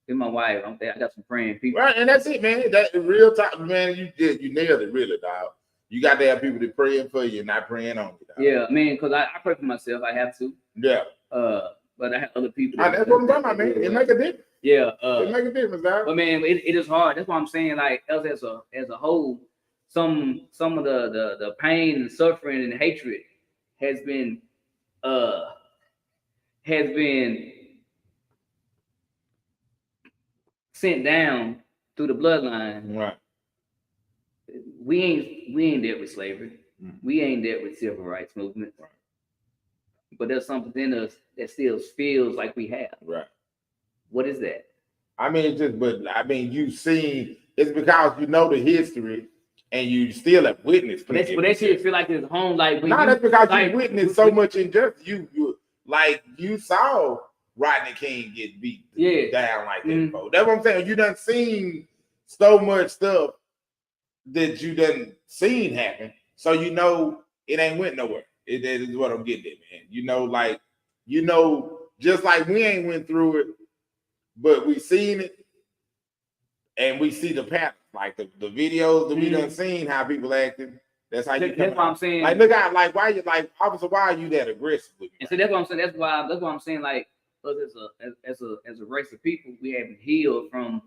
And my wife. I got some praying people. Right, and that's it, man. That real time, man. You nailed it, really, dog. You got to have people that praying for you, not praying on you, dog. Yeah, man. Because I pray for myself. I have to. Yeah. But I have other people. That's what I'm talking about, man. It make a difference. Yeah. It make a difference, dog. But man, it is hard. That's why I'm saying, like, as a whole, some of the pain and suffering and hatred has been sent down through the bloodline. Right. We ain't dealt with slavery. We ain't dealt with civil rights movement. Right. But there's something in us that still feels like we have. Right. What is that? I mean, you've seen it's because you know the history and you still have witnessed. But that shit feel like it's home. Like that's because you witnessed so much injustice. You saw Rodney King get beat down like that. Mm-hmm. That's what I'm saying. You done seen so much stuff that you done seen happen, so you know it ain't went nowhere. That is what I'm getting at, man. Just like we ain't went through it, but we seen it, and we see the pattern, like the videos that we done seen how people acting. That's how you. That's what I'm saying. Like, look out, like why you like officer? Why are you that aggressive with me? And so that's what I'm saying. That's what I'm saying. Like us as a race of people, we haven't healed from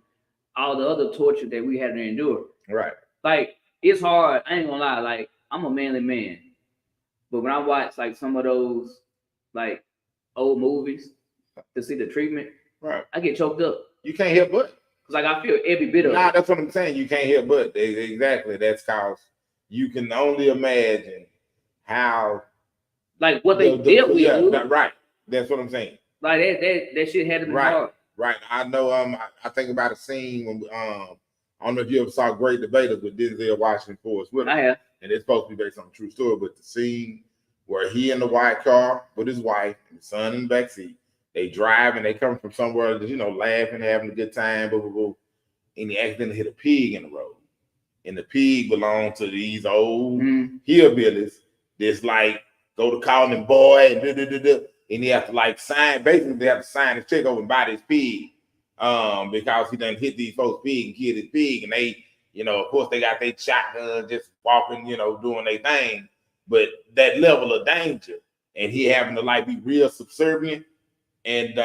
all the other torture that we had to endure. Right. Like it's hard. I ain't gonna lie. Like I'm a manly man, but when I watch like some of those like old movies to see the treatment, right, I get choked up. You can't help but. Cause like I feel every bit of it. That's what I'm saying. You can't help but. Exactly. That's cause you can only imagine how. Like what they dealt with. Yeah, right. That's what I'm saying. Like that shit had to be hard. Right. I know. I think about a scene when I don't know if you ever saw Great Debaters with Denzel Washington Forrest Whitaker. I have. And it's supposed to be based on a true story, but the scene where he in the white car with his wife and his son in the backseat, they drive and they come from somewhere, laughing, having a good time, blah, blah, blah, and he accidentally hit a pig in the road. And the pig belonged to these old hillbillies that's like, go to calling him boy and and he have to like sign, basically they have to sign his check over and buy this pig because he done hit these folks' pig and killed his pig, and they, of course they got their shotgun just walking, doing their thing, but that level of danger and he having to like be real subservient and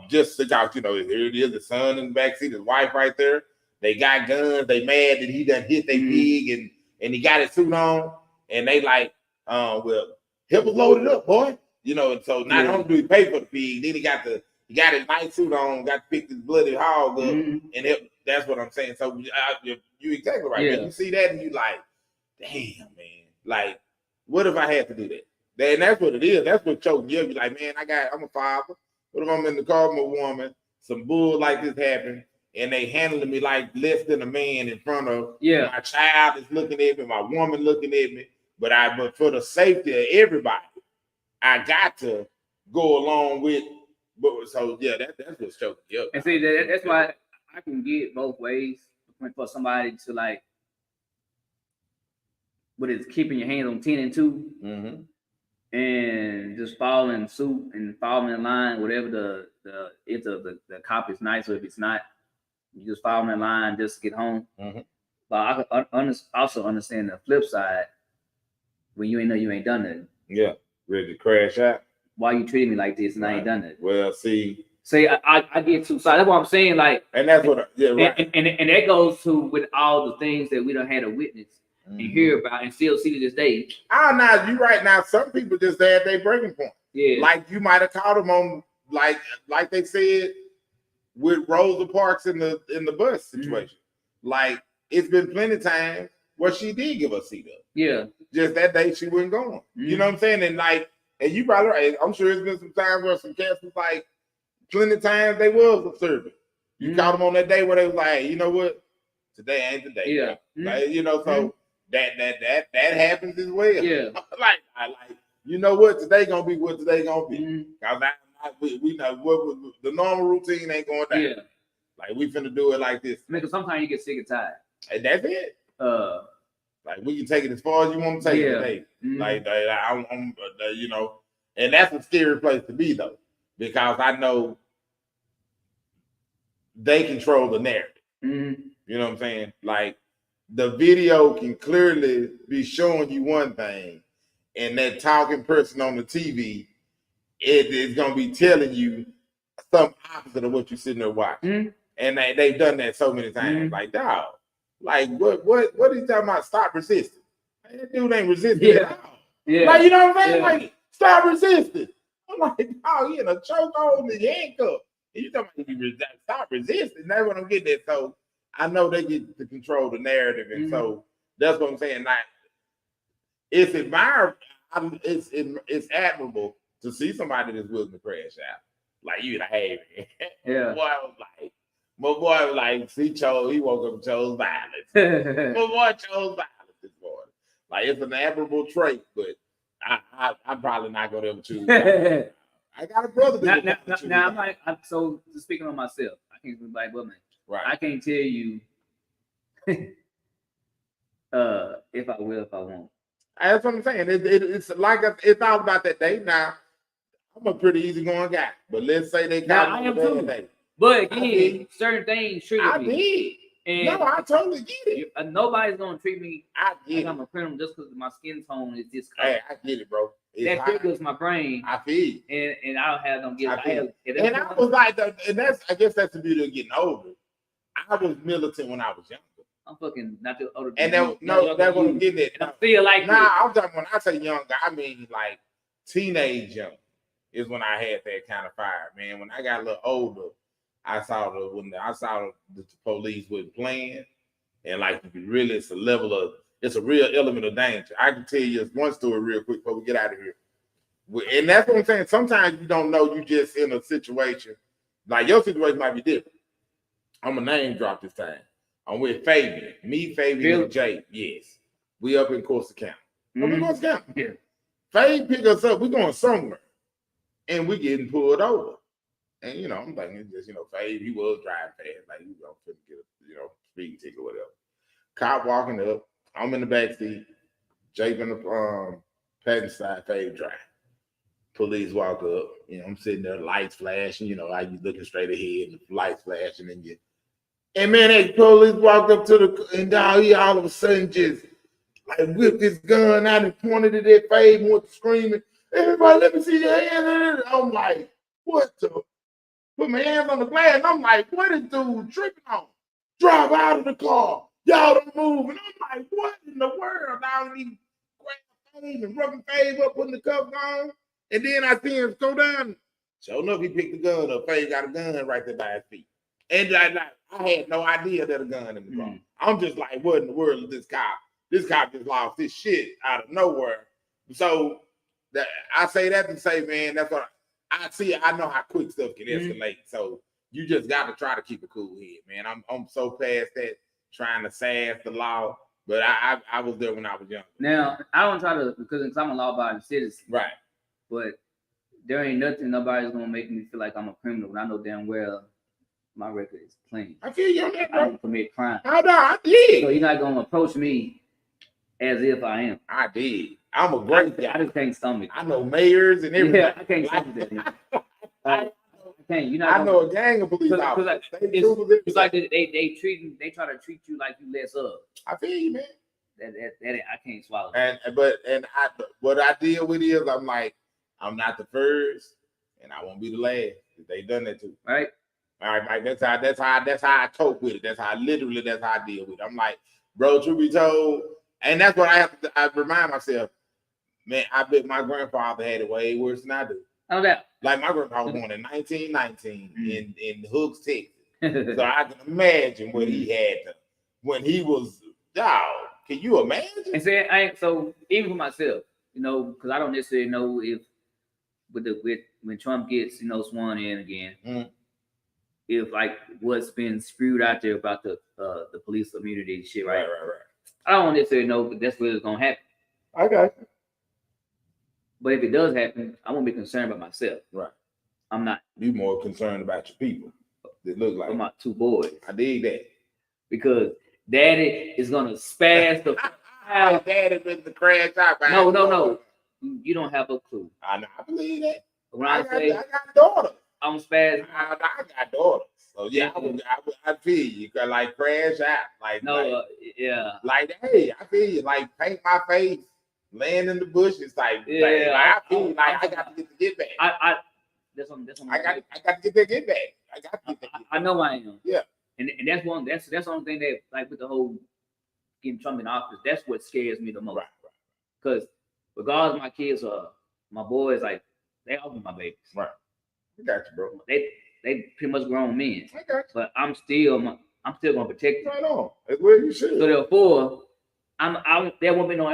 just because, here it is, the son in the backseat, his wife right there, they got guns, they mad that he done hit their pig and he got his suit on and they like, well, hip was loaded up, boy. And so not only do he pay for the pig, then he got his nice suit on, got to pick this bloody hog up, and that's what I'm saying. So you exactly right. Man. You see that and you like, damn, man, like, what if I had to do that? And that's what it is. That's what choking you. You're like, man, I'm a father. What if I'm in the car with a woman, some bull like this happened, and they handling me like less than a man in front of my child is looking at me, my woman looking at me, but for the safety of everybody, I got to go along with. But so that's what's choking you up. And see that's why I can get both ways for somebody to like, what is keeping your hands on 10 and 2, and just following suit and following in line, whatever if the cop is nice or if it's not, you just follow in line just to get home. But I can also understand the flip side when you ain't know you ain't done nothing. Yeah, ready to crash out. Why you treating me like this and I ain't done it? Well, see, I get two sides. That's what I'm saying. Like, and that's what, right. And that goes to with all the things that we don't had a witness and hear about and still see to this day. Now you right now. Some people just had their breaking point. Yeah, like you might have caught them on like they said with Rosa Parks in the bus situation. Like it's been plenty of times where she did give us seat up. Yeah, just that day she wasn't going. You know what I'm saying? And like. And you probably right. I'm sure it's been some times where some cats was like, plenty of times they was observing. You caught them on that day where they was like, hey, you know what? Today ain't the day. Yeah. Like, so that happens as well. Yeah. you know what? Today gonna be what today gonna be. Cause we know what the normal routine ain't going down. Yeah. Like we finna do it like this. Because sometimes you get sick and tired. And that's it. Like we can take it as far as you want to take it today. Like I'm and that's a scary place to be though, because I know they control the narrative. You know what I'm saying? Like the video can clearly be showing you one thing, and that talking person on the TV is gonna be telling you some opposite of what you're sitting there watching. And they've done that so many times. Like, dog. Like what are you talking about? Stop resisting. That dude ain't resisting at all. Yeah. Like, you know what I'm saying? Like, stop resisting. I'm like, oh, you in a chokehold and the handcuff. And you talking about stop resisting. That's what I'm getting at. So I know they get to control the narrative. And so that's what I'm saying. Like, it's admirable. It's admirable to see somebody that's willing to crash out. Like you like, yeah. My boy was like, he woke up and chose violence. My boy chose violence this morning. Like, it's an admirable trait, but I'm probably not going to ever choose violence. I got a brother. Now, so speaking on myself, I can't be like, well, man, right? I can't tell you if I will, if I won't. That's what I'm saying. It's like it's all about that day. Now, I'm a pretty easygoing guy, but let's say they now I am too. Day. But again, certain things trigger me. I did. And no, I totally get it. Nobody's gonna treat me like I'm a criminal just because my skin tone is this color. Hey, I get it, bro. That triggers my brain. I feel. And I don't have them get. And I was like, I guess that's the beauty of getting older. I was militant when I was younger. I'm fucking not the older. And that's what I'm getting at. I feel like I'm talking when I say younger, I mean like teenage young is when I had that kind of fire, man. When I got a little older, I saw the police was playing, and like really, it's a real element of danger. I can tell you one story real quick before we get out of here, and that's what I'm saying. Sometimes you don't know, you just in a situation like your situation might be different. I'm a name drop this time. I'm with Fabian, Fabian, and Jay. Yes, we up in Corsicana. Up in Corsicana. Yeah. Fabian pick us up. We're going somewhere, and we getting pulled over. And I'm thinking just Fabian, he was driving fast, like he was gonna get a speeding ticket or whatever. Cop walking up. I'm in the back seat. Jake in the passenger side. Fabian drive. Police walk up. I'm sitting there, lights flashing. How you looking straight ahead, the lights flashing, and man, that police walked up to and down he all of a sudden just like whipped his gun out and pointed it at Fabe and went screaming, "Everybody, let me see your hands." I'm like, what the? Put my hands on the glass. And I'm like, what is dude tripping on? Drive out of the car. Y'all don't move. And I'm like, what in the world? I don't even grab Fabe and rubbing Fabe up, putting the cuffs on. And then I see him go down. Sure enough, he picked the gun up. Fabe got a gun right there by his feet. And I had no idea that a gun in the car. I'm just like, what in the world is this cop? This cop just lost his shit out of nowhere. So I say that to say, man, that's what I see. I know how quick stuff can escalate. So you just got to try to keep a cool head, man. I'm so past that trying to sass the law, but I was there when I was young. Now I don't try to because I'm a law-abiding citizen, right? But there ain't nothing nobody's gonna make me feel like I'm a criminal when I know damn well my record is clean. I feel you on that, bro. I don't commit crime. I did. So you're not gonna approach me as if I am. I did. I'm a great guy. I just can't stomach. I know mayors and everything. Yeah, I can't stomach that. I can't. You know. I know a gang of police officers. It's like they try to treat you like you less of. I feel you, man. That I can't swallow. What I deal with is I'm like, I'm not the first, and I won't be the last. They done that too. Right. All right, Mike. That's how I cope with it. That's how I deal with it. I'm like, bro, truth be told, and that's what I remind myself. Man, I bet my grandfather had it way worse than I do. Oh, that. Like my grandpa was born in 1919 in Hooks, Texas. So I can imagine what he had when he was dog. Can you imagine? And say so even for myself, because I don't necessarily know if when Trump gets sworn in again, if like what's been spewed out there about the police immunity shit, right? I don't necessarily know, but that's what it's gonna happen. I got you. But if it does happen, I won't be concerned about myself. Right. I'm not. You more concerned about your people. That look like my two boys. I dig that. Because Daddy is gonna spaz the out. Daddy been the crash out. No. You don't have a clue. I believe that. When I got daughters. I'm spazzing. I got daughters. So yeah, I feel you. You got like crash out. Like yeah. Like hey, I feel you. Like paint my face. Laying in the bushes, like I feel like I got to get the get back. That's what I got to get that get back. I got to get that. I know I am. Yeah. And that's the only thing that like with the whole getting Trump in office, that's what scares me the most. Right. Because regardless, my kids are my boys, like they all be my babies. Right. I got you, bro. They pretty much grown men. I got you. But I'm still gonna protect them. Right on. That's where you should. So therefore. There won't be no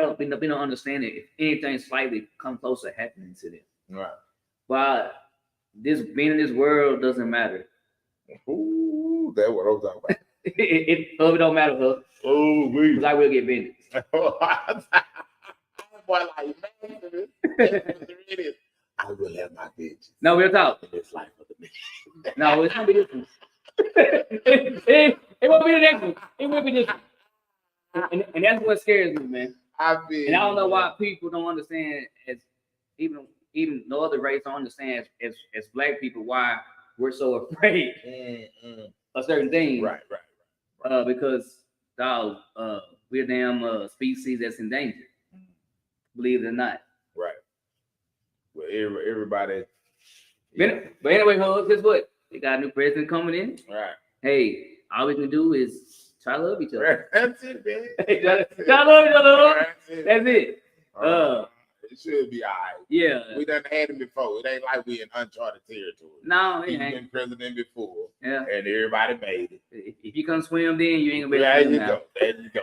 understanding if anything slightly come close to happening to them. Right. But this being in this world doesn't matter. Ooh, that's what I was talking about. it don't matter, huh? Oh, because I will get vengeance. Boy, like man, I will have my vengeance. No, we'll talk. It's life of the man. No, it's gonna be this one. it won't be the next one. It will be this one. And that's what scares me, man. And I don't know why people don't understand, as even no other race don't understand as black people, why we're so afraid of certain things. Right. Because dog, we're a damn species that's endangered. Believe it or not. Right. Well, everybody. But anyway, guess what? We got a new president coming in. Right. Hey, all we can do is try to love each other. That's it, man. Try to love each other. That's it. It should be all right. Yeah. We done had him before. It ain't like we in uncharted territory. No, He's been president before. Yeah. And everybody made it. If you come swim, then you ain't gonna be able to swim now. There you go.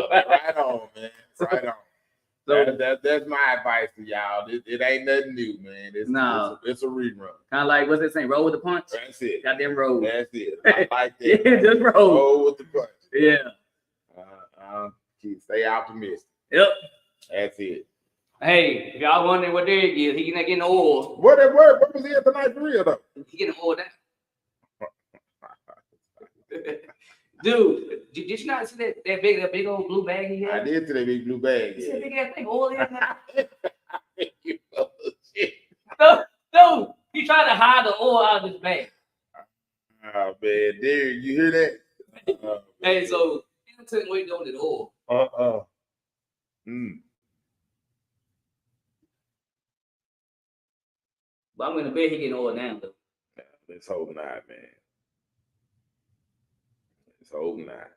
Right on, man. Right on. So that's my advice to y'all. It ain't nothing new, man. It's a rerun. Kind of like, what's that saying? Roll with the punch. That's it. Goddamn roll. That's it. I like that. Yeah, just roll. Roll with the punch. Yeah. Stay optimistic. Yep. That's it. Hey, if y'all wondering what Derek is, he not getting oil. What was he at tonight for real though? He getting oil now. Dude, did you not see that big old blue bag he had? I did see that big blue bag. He said big ass thing, oil in there. Oh, No, he tried to hide the oil out of his bag. oh man, Derek, you hear that? Hey, so he took away doing the oil. But I'm gonna bet he getting oil now though. Let's hope not, man. Let's hope not.